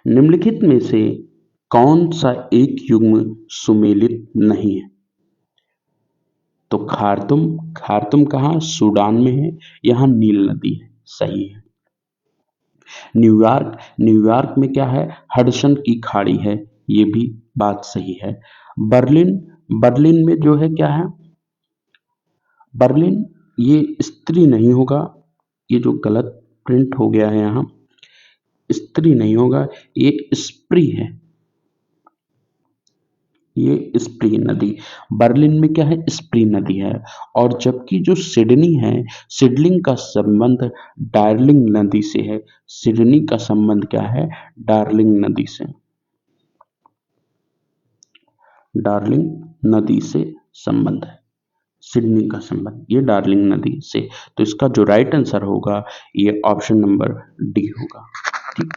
Speaker 1: निम्नलिखित में से कौन सा एक युग्म सुमेलित नहीं है? तो खार्तुम। खार्तुम कहाँ? सूडान में है, यहाँ नील नदी है, सही है। न्यूयॉर्क। न्यूयॉर्क में क्या है? हडसन की खाड़ी है, ये भी बात सही है। बर्लिन। बर्लिन में जो है क्या है? बर्लिन, ये स्त्री नहीं होगा, ये जो गलत प्रिंट हो गया है यहाँ, स्त्री नहीं होगा, ये स्प्री है, ये स्प्री नदी। बर्लिन में क्या है? स्प्री नदी है। और जबकि जो सिडनी है, सिडलिंग का संबंध डार्लिंग नदी से है। सिडनी का संबंध क्या है? डार्लिंग नदी से। डार्लिंग नदी से संबंध है सिडनी का संबंध, ये डार्लिंग नदी से। तो इसका जो राइट आंसर होगा ये ऑप्शन नंबर डी होगा। ठीक,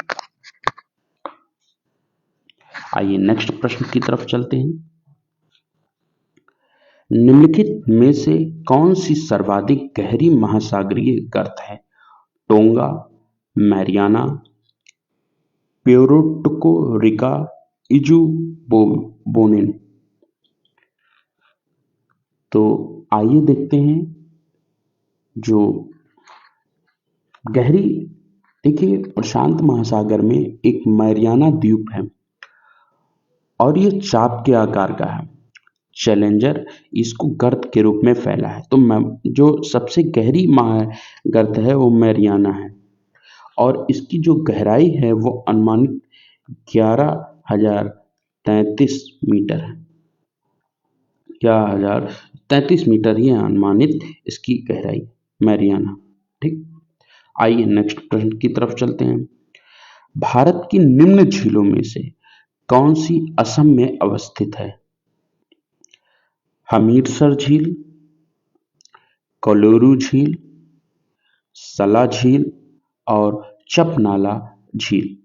Speaker 1: आइए नेक्स्ट प्रश्न की तरफ चलते हैं। निम्नलिखित में से कौन सी सर्वाधिक गहरी महासागरीय गर्त है? Tonga, Mariana, Puerto Rico, Izu Bonin. तो आइए देखते हैं जो गहरी, देखिए प्रशांत महासागर में एक मैरियाना द्वीप है और ये चाप के आकार का है। चैलेंजर इसको गर्त के रूप में फैला है। तो जो सबसे गहरी गर्त है वो मैरियाना है और इसकी जो गहराई है वो अनुमानित 11,033 मीटर है। 11,033 मीटर ही अनुमानित इसकी गहराई मैरियाना। ठीक, आइए नेक्स्ट प्रश्न की तरफ चलते हैं। भारत की निम्न झीलों में से कौन सी असम में अवस्थित है? हमीरसर झील, कोलोरू झील, सला झील और चपनाला झील।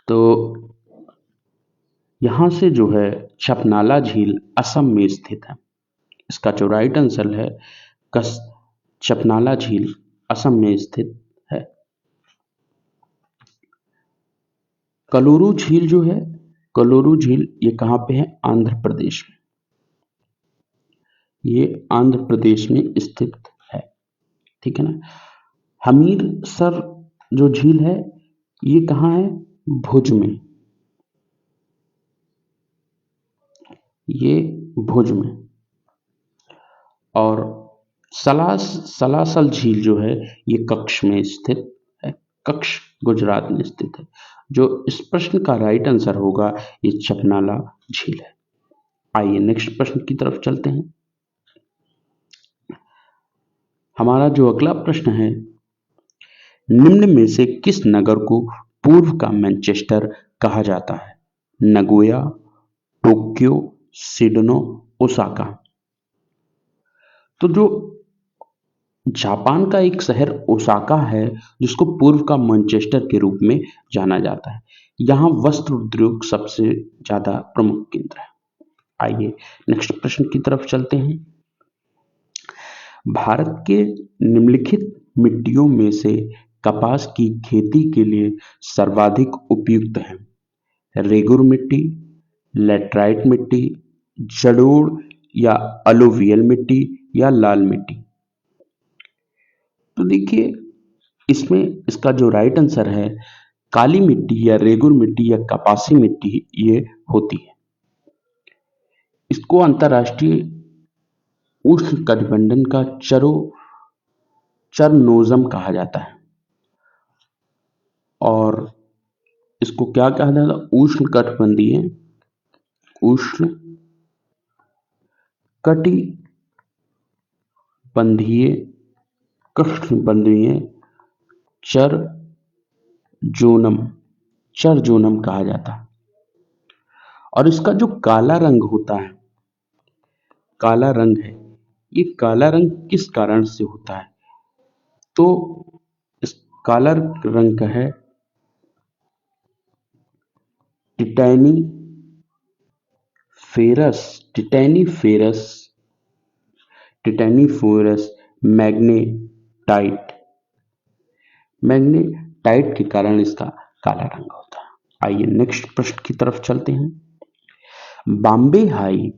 Speaker 1: तो यहां से जो है चपनाला झील असम में स्थित है। इसका जो राइट आंसर है चपनाला झील असम में स्थित है। कोलोरू झील जो है, कोलोरू झील ये कहां पे है? आंध्र प्रदेश में। ये आंध्र प्रदेश में स्थित है, ठीक है ना। हमीरसर जो झील है ये कहां है? भुज में, ये भुज में। और सलासल झील जो है ये कच्छ में स्थित है, कच्छ गुजरात में स्थित है। जो इस प्रश्न का राइट आंसर होगा ये चपनाला झील है। आइए नेक्स्ट प्रश्न की तरफ चलते हैं। हमारा जो अगला प्रश्न है, निम्न में से किस नगर को पूर्व का मैनचेस्टर कहा जाता है? Nagoya, Tokyo, Sydney, Osaka. तो जो जापान का एक शहर ओसाका है जिसको पूर्व का मैनचेस्टर के रूप में जाना जाता है, यहाँ वस्त्र उद्योग सबसे ज्यादा प्रमुख केंद्र है। आइए नेक्स्ट प्रश्न की तरफ चलते हैं। भारत के निम्नलिखित मिट्टियों में से कपास की खेती के लिए सर्वाधिक उपयुक्त है? रेगुर मिट्टी, लैटराइट मिट्टी, जलोढ़ या अलुवियल मिट्टी या लाल मिट्टी? तो देखिए, इसमें इसका जो राइट आंसर है काली मिट्टी या रेगुर मिट्टी या कपासी मिट्टी ये होती है। इसको अंतरराष्ट्रीय उष्णकटिबंधन का चरनोजम कहा जाता है और इसको क्या कहा जाता है? उष्णकटिबंधीय चरजोनम कहा जाता है। और इसका जो काला रंग होता है, काला रंग है, ये काला रंग किस कारण से होता है? तो इस काला रंग का है टिटैनिफेरस मैग्नेटाइट के कारण इसका काला रंग होता है। आइए नेक्स्ट प्रश्न की तरफ चलते हैं। बॉम्बे हाई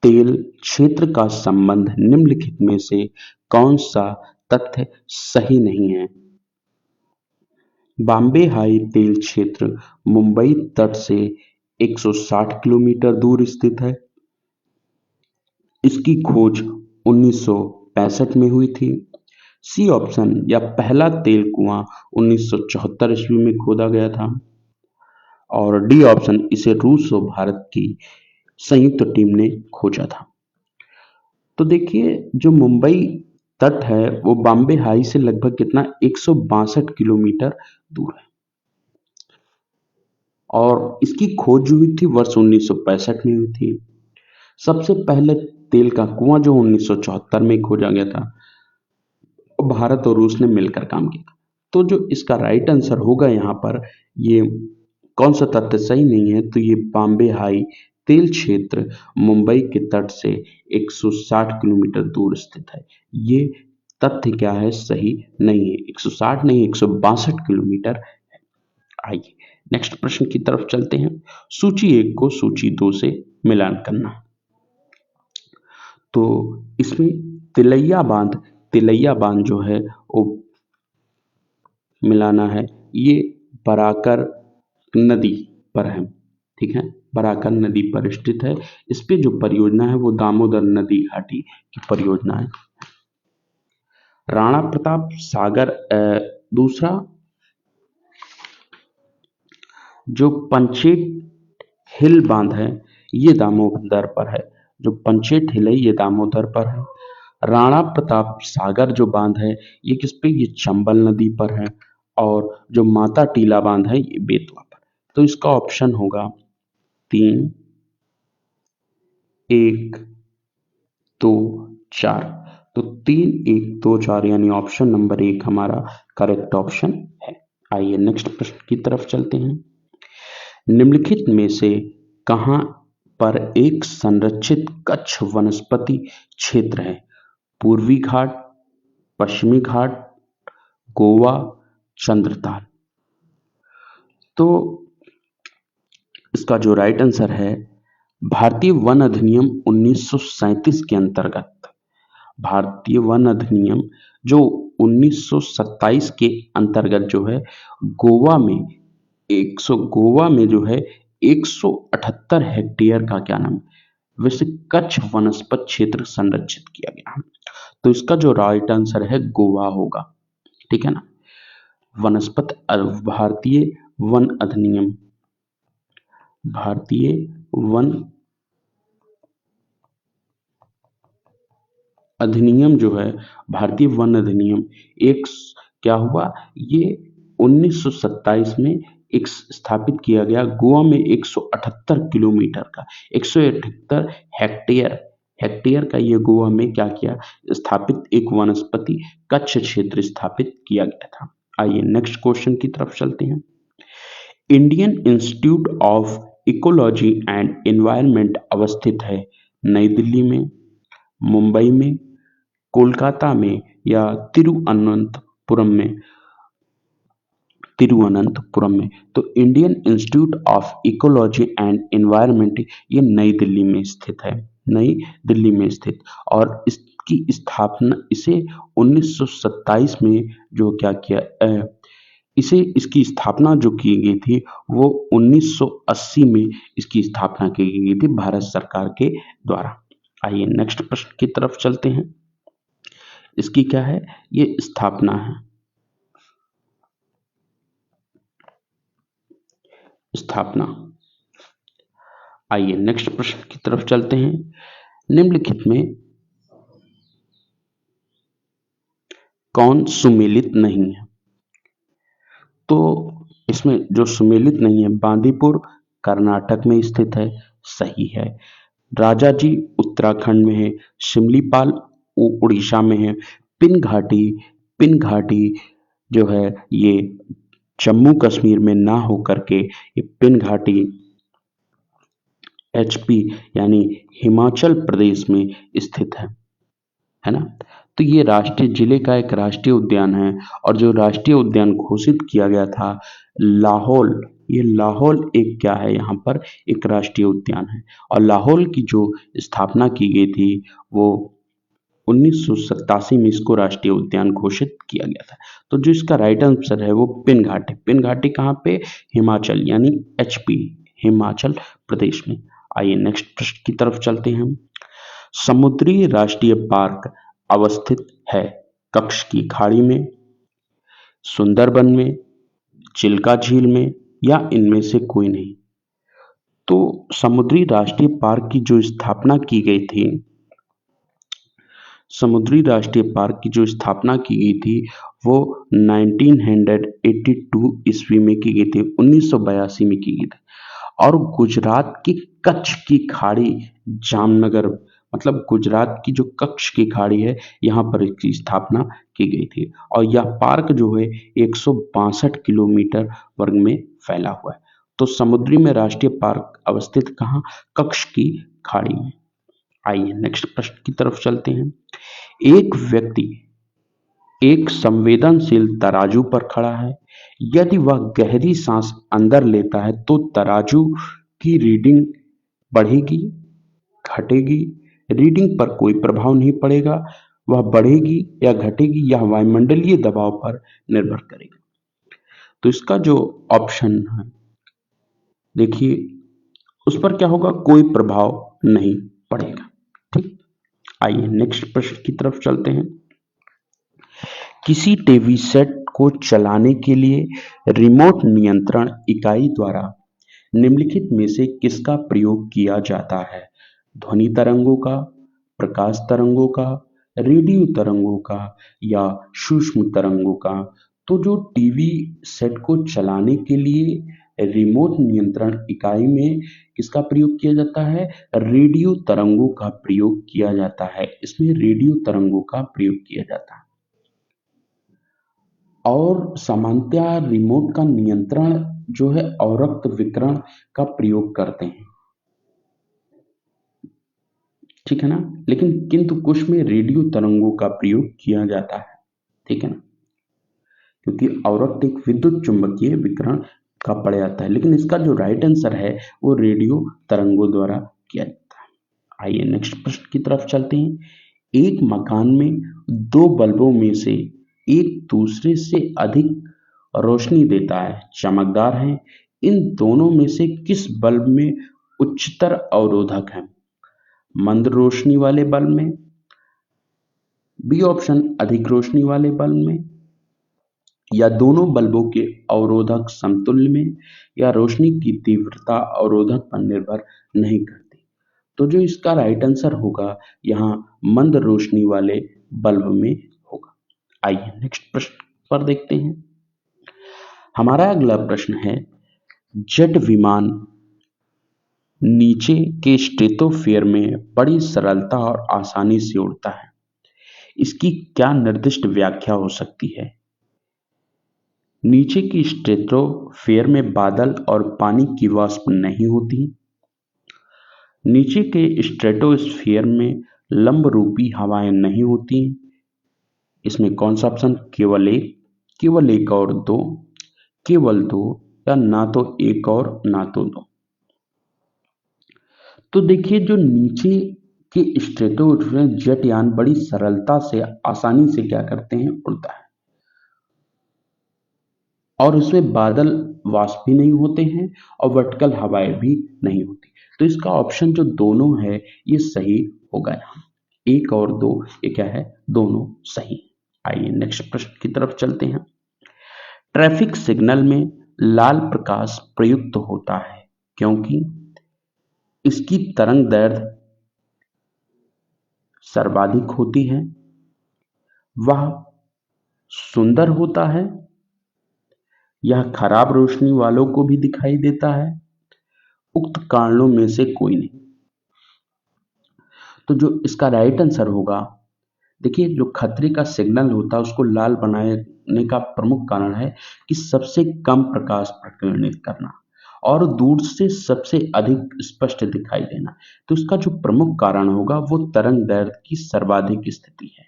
Speaker 1: तेल क्षेत्र का संबंध निम्नलिखित में से कौन सा तथ्य सही नहीं है? बॉम्बे हाई तेल क्षेत्र मुंबई तट से 160 किलोमीटर दूर स्थित है। इसकी खोज 1965 में हुई थी। सी ऑप्शन या पहला तेल कुआं 1974 ईस्वी में खोदा गया था और डी ऑप्शन इसे रूस और भारत की संयुक्त टीम ने खोजा था। तो देखिए, जो मुंबई तट है वो बॉम्बे हाई से लगभग कितना 162 किलोमीटर दूर है और इसकी खोज जो हुई थी वर्ष 1965 में हुई थी। सबसे पहले तेल का कुआं जो 1974 में खोजा गया था, भारत और रूस ने मिलकर काम किया। तो जो इसका राइट आंसर होगा यहाँ पर, ये कौन सा तथ्य सही नहीं है? तो ये बॉम्बे हाई तेल क्षेत्र मुंबई के तट से 160 किलोमीटर दूर स्थित है। ये तथ्य क्या है? सही नहीं है। 160 नहीं, 162 किलोमीटर है। आइए नेक्स्ट प्रश्न की तरफ चलते हैं। सूची 1 को सूची 2 से मिलान करना। तो इसमें तिलैया बांध जो है वो मिलाना है। ये बराकर नदी पर है, ठीक है, बराकर नदी पर स्थित है। इस पे जो परियोजना है वो दामोदर नदी घाटी की परियोजना है। राणा प्रताप सागर दूसरा जो पंचेट हिल बांध है ये दामोदर पर है। जो पंचेट हिल है ये दामोदर पर है। राणा प्रताप सागर जो बांध है ये किस पे? ये चंबल नदी पर है। और जो माता टीला बांध है ये बेतवा पर। तो इसका ऑप्शन होगा 3, 1, 2, 4। तो 3, 1, 2, 4 यानी ऑप्शन नंबर 1 हमारा करेक्ट ऑप्शन है। आइए नेक्स्ट प्रश्न की तरफ चलते हैं। निम्नलिखित में से कहां पर एक संरक्षित कच्छ वनस्पति क्षेत्र है? पूर्वी घाट, पश्चिमी घाट, गोवा, चंद्रताल? तो इसका जो राइट आंसर है भारतीय वन अधिनियम 1937 के अंतर्गत, भारतीय वन अधिनियम जो 1927 के अंतर्गत जो है गोवा में जो है 178 हेक्टेयर का क्या नाम वैसे कच्छ वनस्पत क्षेत्र संरक्षित किया गया। तो इसका जो राइट आंसर है गोवा होगा, ठीक है ना। भारतीय वन अधिनियम जो है भारतीय वन अधिनियम एक क्या हुआ, ये 1927 में एक स्थापित किया गया। गोवा में 178 किलोमीटर का 178 हेक्टेयर का ये गोवा में क्या किया, स्थापित एक वनस्पति कच्छ क्षेत्र स्थापित किया गया था। आइए नेक्स्ट क्वेश्चन की तरफ चलते हैं। Indian institute of ecology and environment अवस्थित है नई दिल्ली में, मुंबई में, कोलकाता में या तिरुअनंतपुरम में? तिरुवनंतपुरम में। तो Indian institute of ecology and environment ये नई दिल्ली में स्थित है, नई दिल्ली में स्थित। और इसकी स्थापना इसे 1927 में जो क्या किया इसे इसकी स्थापना जो की गई थी वो 1980 में इसकी स्थापना की गई थी भारत सरकार के द्वारा। आइए नेक्स्ट प्रश्न की तरफ चलते हैं। इसकी क्या है, ये स्थापना है, स्थापना। आइए नेक्स्ट प्रश्न की तरफ चलते हैं। निम्नलिखित में कौन सुमेलित नहीं है? तो इसमें जो सुमेलित नहीं है, बांदीपुर कर्नाटक में स्थित है, सही है। राजाजी उत्तराखंड में है, शिमलीपाल उड़ीसा में है, पिन घाटी जो है ये जम्मू कश्मीर में ना हो करके ये पिन घाटी HP यानी हिमाचल प्रदेश में स्थित है ना। तो ये राष्ट्रीय जिले का एक राष्ट्रीय उद्यान है। और जो राष्ट्रीय उद्यान घोषित किया गया था लाहौल, ये लाहौल एक क्या है, यहाँ पर एक राष्ट्रीय उद्यान है। और लाहौल की जो स्थापना की गई थी वो 1987 में इसको राष्ट्रीय उद्यान घोषित किया गया था। तो जो इसका राइट आंसर है वो पिन घाटी कहाँ पे, हिमाचल यानी HP हिमाचल प्रदेश में। आइए नेक्स्ट प्रश्न की तरफ चलते हैं। समुद्री राष्ट्रीय पार्क अवस्थित है कच्छ की खाड़ी में, सुंदरबन में, चिल्का झील में या इनमें से कोई नहीं? तो समुद्री राष्ट्रीय पार्क की जो स्थापना की गई थी, समुद्री राष्ट्रीय पार्क की जो स्थापना की गई थी वो 1982 ईस्वी में की गई थी, 1982 में की गई थी। और गुजरात की कच्छ की खाड़ी, जामनगर मतलब गुजरात की जो कच्छ की खाड़ी है यहाँ पर इसकी स्थापना की गई थी। और यह पार्क जो है 162 किलोमीटर वर्ग में फैला हुआ है। तो समुद्री में राष्ट्रीय पार्क अवस्थित कहाँ, कच्छ की खाड़ी में। आइए नेक्स्ट प्रश्न की तरफ चलते हैं। एक व्यक्ति एक संवेदनशील तराजू पर खड़ा है। यदि वह गहरी सांस अंदर लेता है तो तराजू की रीडिंग बढ़ेगी, घटेगी? रीडिंग पर कोई प्रभाव नहीं पड़ेगा, वह बढ़ेगी या घटेगी, यह वायुमंडलीय दबाव पर निर्भर करेगा। तो इसका जो ऑप्शन है देखिए, उस पर क्या होगा, कोई प्रभाव नहीं पड़ेगा। ठीक, आइए नेक्स्ट प्रश्न की तरफ चलते हैं। किसी टीवी सेट को चलाने के लिए रिमोट नियंत्रण इकाई द्वारा निम्नलिखित में से किसका प्रयोग किया जाता है? ध्वनि तरंगों का, प्रकाश तरंगों का, रेडियो तरंगों का या सूक्ष्म तरंगों का? तो जो टीवी सेट को चलाने के लिए रिमोट नियंत्रण इकाई में किसका प्रयोग किया जाता है? रेडियो तरंगों का प्रयोग किया जाता है। इसमें रेडियो तरंगों का प्रयोग किया जाता है। और सामान्यतः रिमोट का नियंत्रण जो है अवरक्त विकिरण का प्रयोग करते हैं, ठीक है ना। लेकिन किंतु कुछ में रेडियो तरंगों का प्रयोग किया जाता है, ठीक है ना, क्योंकि अवरक्त एक विद्युत चुंबकीय विकिरण का पड़ जाता है। लेकिन इसका जो राइट आंसर है वो रेडियो तरंगों द्वारा किया जाता है। आइए नेक्स्ट प्रश्न की तरफ चलते हैं। एक मकान में दो बल्बों में से एक दूसरे से अधिक रोशनी देता है, चमकदार है। इन दोनों में से किस बल्ब में उच्चतर अवरोधक है? मंद रोशनी वाले बल्ब में, बी ऑप्शन अधिक रोशनी वाले बल्ब में, या दोनों बल्बों के अवरोधक समतुल्य में, या रोशनी की तीव्रता अवरोधक पर निर्भर नहीं करती। तो जो इसका राइट आंसर होगा यहाँ मंद रोशनी वाले बल्ब में होगा। आइए नेक्स्ट प्रश्न पर देखते हैं। हमारा अगला प्रश्न है, जेट विमान नीचे के स्ट्रेटोस्फीयर में बड़ी सरलता और आसानी से उड़ता है। इसकी क्या निर्दिष्ट व्याख्या हो सकती है? नीचे की स्ट्रेटोस्फीयर में बादल और पानी की वाष्प नहीं होती। नीचे के स्ट्रेटोस्फीयर में लंबरूपी हवाएं नहीं होती। इसमें कौन सा ऑप्शन? केवल एक और दो। केवल दो, या ना तो एक और ना तो दो। तो देखिए जो नीचे के स्ट्रेटो जेट यान बड़ी सरलता से आसानी से क्या करते हैं, उड़ता है, और उसमें बादल वाष्प भी नहीं होते हैं और वर्टिकल हवाएं भी नहीं होती। तो इसका ऑप्शन जो दोनों है ये सही होगा। यहाँ एक और दो, ये क्या है, दोनों सही। आइए नेक्स्ट प्रश्न की तरफ चलते हैं। ट्रैफिक सिग्नल में लाल प्रकाश प्रयुक्त होता है क्योंकि इसकी तरंग दैर्ध्य सर्वाधिक होती है, वह सुंदर होता है, यह खराब रोशनी वालों को भी दिखाई देता है, उक्त कारणों में से कोई नहीं। तो जो इसका राइट आंसर होगा, देखिए जो खतरे का सिग्नल होता है उसको लाल बनाने का प्रमुख कारण है कि सबसे कम प्रकाश प्रकीर्णित करना और दूर से सबसे अधिक स्पष्ट दिखाई देना। तो इसका जो प्रमुख कारण होगा वो तरंग दैर्ध्य की सर्वाधिक स्थिति है।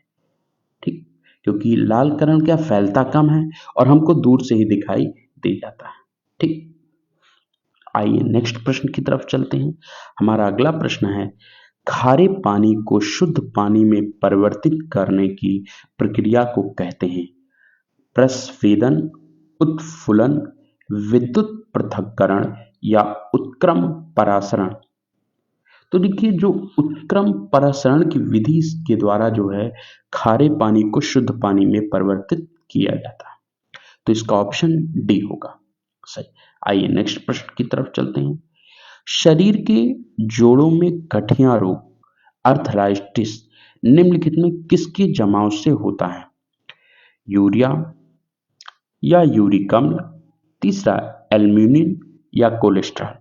Speaker 1: ठीक, क्योंकि लाल कण क्या फैलता कम है और हमको दूर से ही दिखाई दे जाता है। ठीक, आइए नेक्स्ट प्रश्न की तरफ चलते हैं। हमारा अगला प्रश्न है, खारे पानी को शुद्ध पानी में परिवर्तित करने की प्रक्रिया को कहते हैं प्रस्वेदन, उत्फुलन, विद्युत पृथक्करण या उत्क्रम परासरण। तो देखिए जो उत्क्रम परासरण की विधि के द्वारा जो है खारे पानी को शुद्ध पानी में परिवर्तित किया जाता है। तो इसका ऑप्शन डी होगा सही। आइए नेक्स्ट प्रश्न की तरफ चलते हैं। शरीर के जोड़ों में गठिया रोग अर्थराइटिस निम्नलिखित में किसके जमाव से होता है, यूरिया या यूरिक अम्ल, तीसरा एल्यूमिन या कोलेस्ट्रॉल।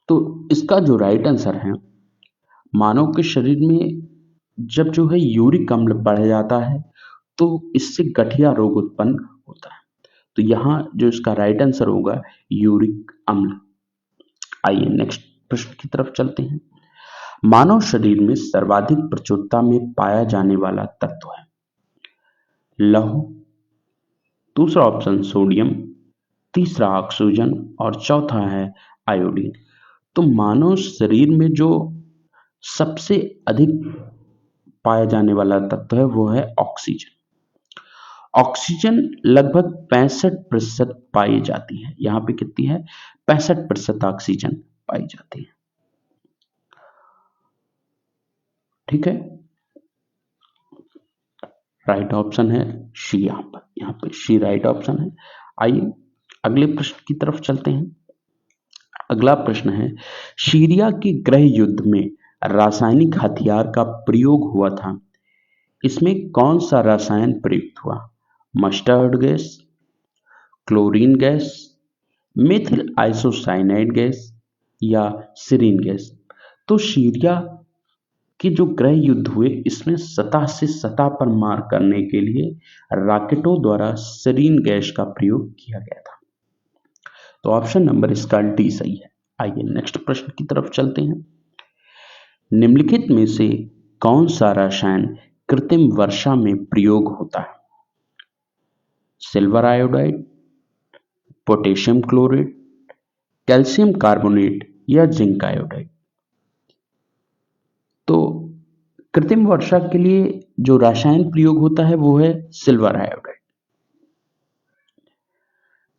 Speaker 1: तो इसका जो राइट आंसर है, मानव के शरीर में जब जो है यूरिक अम्ल बढ़ जाता है तो इससे गठिया रोग उत्पन्न होता है। तो यहाँ जो इसका राइट आंसर होगा यूरिक अम्ल। आइए नेक्स्ट प्रश्न की तरफ चलते हैं। मानव शरीर में सर्वाधिक प्रचुरता में पाया जाने वाला तत्व है लौह, दूसरा ऑप्शन सोडियम, तीसरा ऑक्सीजन और चौथा है आयोडीन। तो मानव शरीर में जो सबसे अधिक पाया जाने वाला तत्व है वो है ऑक्सीजन। ऑक्सीजन लगभग 65% पाई जाती है। यहाँ पे कितनी है, 65% ऑक्सीजन पाई जाती है। ठीक है, राइट ऑप्शन है सी। यहाँ पे सी राइट ऑप्शन है। आइए अगले प्रश्न की तरफ चलते हैं। अगला प्रश्न है, सीरिया के गृह युद्ध में रासायनिक हथियार का प्रयोग हुआ था, इसमें कौन सा रसायन प्रयुक्त हुआ, mustard gas, chlorine gas, methyl isocyanide gas या सीरीन गैस। तो सीरिया के जो गृह युद्ध हुए इसमें सतह से सतह पर मार करने के लिए रॉकेटों द्वारा सीरीन गैस का प्रयोग किया गया था। तो ऑप्शन नंबर इसका डी सही है। आइए नेक्स्ट प्रश्न की तरफ चलते हैं। निम्नलिखित में से कौन सा रसायन कृत्रिम वर्षा में प्रयोग होता है, silver iodide, potassium chloride, calcium carbonate या जिंक आयोडाइड। तो कृत्रिम वर्षा के लिए जो रसायन प्रयोग होता है वो है सिल्वर आयोडाइड।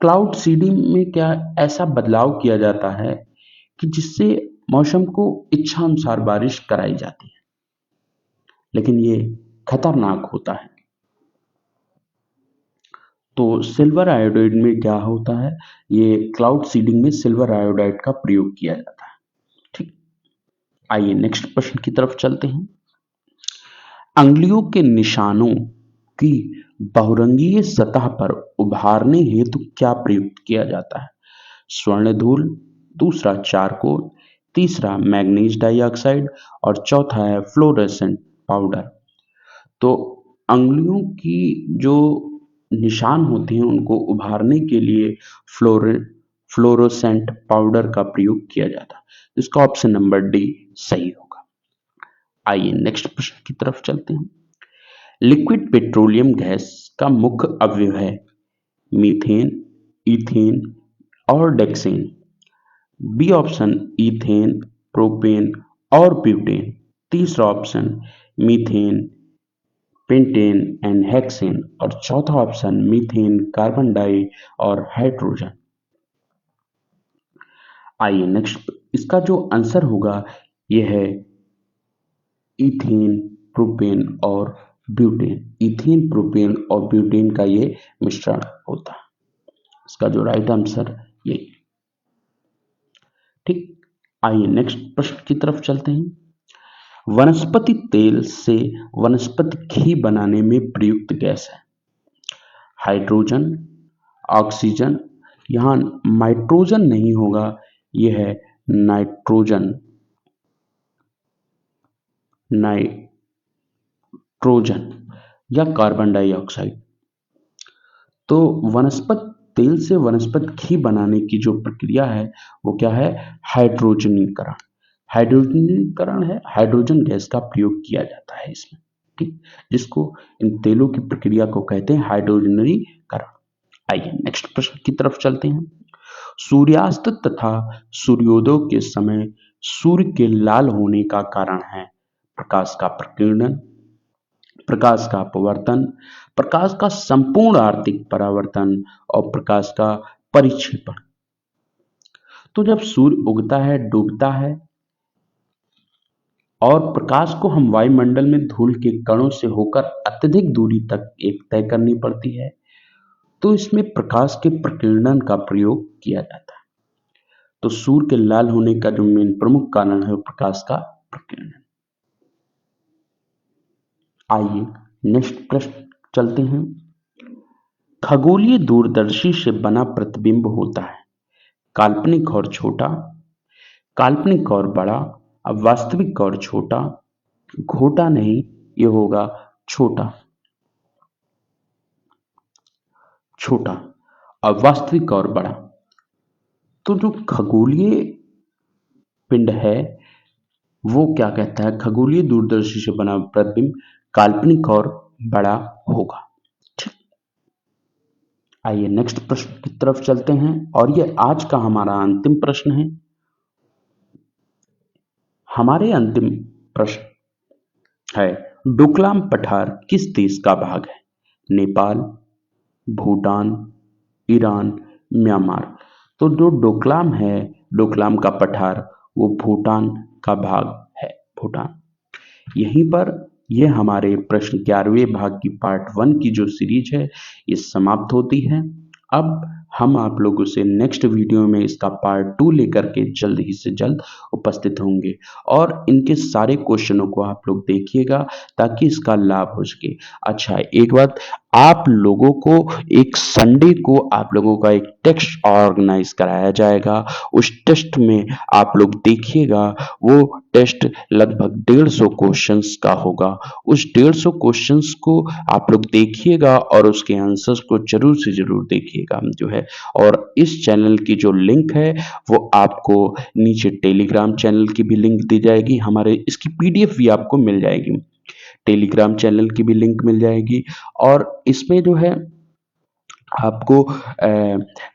Speaker 1: क्लाउड सीडिंग में क्या ऐसा बदलाव किया जाता है कि जिससे मौसम को इच्छा अनुसार बारिश कराई जाती है, लेकिन ये खतरनाक होता है। तो सिल्वर आयोडाइड में क्या होता है, ये क्लाउड सीडिंग में सिल्वर आयोडाइड का प्रयोग किया जाता है। ठीक, आइए नेक्स्ट प्रश्न की तरफ चलते हैं। अंगुलियों के निशानों की बहुरंगीय सतह पर उभारने हेतु क्या प्रयुक्त किया जाता है, स्वर्ण धूल, दूसरा चारकोल, तीसरा मैग्नीज डाइऑक्साइड और चौथा है फ्लोरेसेंट पाउडर। तो अंगुलियों की जो निशान होते हैं उनको उभारने के लिए फ्लोरोसेंट पाउडर का प्रयोग किया जाता है। इसका ऑप्शन नंबर डी सही होगा। आइए नेक्स्ट प्रश्न की तरफ चलते हैं। लिक्विड पेट्रोलियम गैस का मुख्य अवयव है मीथेन, इथेन और डेक्सेन। बी ऑप्शन इथेन, प्रोपेन और ब्यूटेन। तीसरा option methane, pentane and hexane और चौथा ऑप्शन मीथेन, कार्बन डाई और हाइड्रोजन। आइए नेक्स्ट, इसका जो आंसर होगा यह है इथेन, प्रोपेन और ब्यूटेन। इथेन, प्रोपेन और ब्यूटेन का ये मिश्रण होता है। इसका जो राइट आंसर ये। ठीक, आइए नेक्स्ट प्रश्न की तरफ चलते हैं। वनस्पति तेल से वनस्पति घी बनाने में प्रयुक्त गैस है हाइड्रोजन, ऑक्सीजन, यहां नाइट्रोजन नहीं होगा, यह है नाइट्रोजन, नाइट्रोजन या कार्बन डाइऑक्साइड। तो वनस्पति तेल से वनस्पति घी बनाने की जो प्रक्रिया है वो क्या है? हाइड्रोजनीकरण। हाइड्रोजनीकरण है, हाइड्रोजन गैस का प्रयोग किया जाता है इसमें। ठीक, जिसको इन तेलों की प्रक्रिया को कहते हैं हाइड्रोजनीकरण। आइए नेक्स्ट प्रश्न की तरफ चलते हैं। सूर्यास्त तथा सूर्योदय के समय सूर्य के लाल होने का कारण है प्रकाश का प्रकीर्णन, प्रकाश का अपवर्तन, प्रकाश का संपूर्ण आर्थिक परावर्तन और प्रकाश का परिक्षेपण। तो जब सूर्य उगता है, डूबता है और प्रकाश को हम वायुमंडल में धूल के कणों से होकर अत्यधिक दूरी तक एक तय करनी पड़ती है, तो इसमें प्रकाश के प्रकीर्णन का प्रयोग किया जाता है। तो सूर्य के लाल होने का जो मेन प्रमुख कारण है वो प्रकाश का प्रकीर्णन। आइए नेक्स्ट प्रश्न चलते हैं। खगोलीय दूरदर्शी से बना प्रतिबिंब होता है काल्पनिक और छोटा, काल्पनिक और बड़ा, अब वास्तविक और छोटा, घोटा नहीं, ये होगा छोटा, छोटा, अब वास्तविक और बड़ा। तो जो खगोलीय पिंड है वो क्या कहता है? खगोलीय दूरदर्शी से बना प्रतिबिंब काल्पनिक और बड़ा होगा। ठीक, आइए नेक्स्ट प्रश्न की तरफ चलते हैं और ये आज का हमारा अंतिम प्रश्न है। हमारे अंतिम प्रश्न है, डोकलाम पठार किस देश का भाग है? Nepal, Bhutan, Iran, Myanmar. तो जो डोकलाम है, डोकलाम का पठार, वो भूटान का भाग है, भूटान। यहीं पर ये हमारे प्रश्न 11वें भाग की पार्ट 1 की जो सीरीज है ये समाप्त होती है। अब हम आप लोगों से नेक्स्ट वीडियो में इसका पार्ट 2 लेकर के जल्द ही से जल्द उपस्थित होंगे और इनके सारे क्वेश्चनों को आप लोग देखिएगा ताकि इसका लाभ हो सके। अच्छा, एक बात, आप लोगों को एक संडे को आप लोगों का एक टेस्ट ऑर्गेनाइज कराया जाएगा। उस टेस्ट में आप लोग देखिएगा, वो टेस्ट लगभग 150 क्वेश्चंस का होगा। उस 150 क्वेश्चंस को आप लोग देखिएगा और उसके आंसर्स को जरूर से जरूर देखिएगा जो है। और इस चैनल की जो लिंक है वो आपको नीचे टेलीग्राम चैनल की भी लिंक दी जाएगी, हमारे इसकी पीडीएफ भी आपको मिल जाएगी, टेलीग्राम चैनल की भी लिंक मिल जाएगी। और इसमें जो है आपको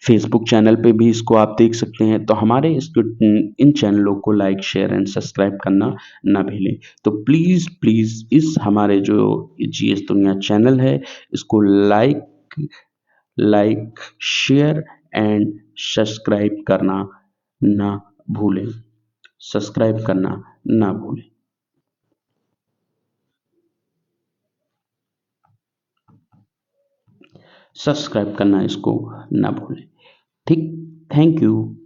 Speaker 1: फेसबुक चैनल पे भी इसको आप देख सकते हैं। तो हमारे इसको इन चैनलों को लाइक, शेयर एंड सब्सक्राइब करना ना भूलें। तो प्लीज़ प्लीज़ इस हमारे जो जीएस दुनिया चैनल है इसको लाइक, शेयर एंड सब्सक्राइब करना ना भूलें, सब्सक्राइब करना ना भूलें। सब्सक्राइब करना इसको ना भूलें। ठीक, थैंक यू।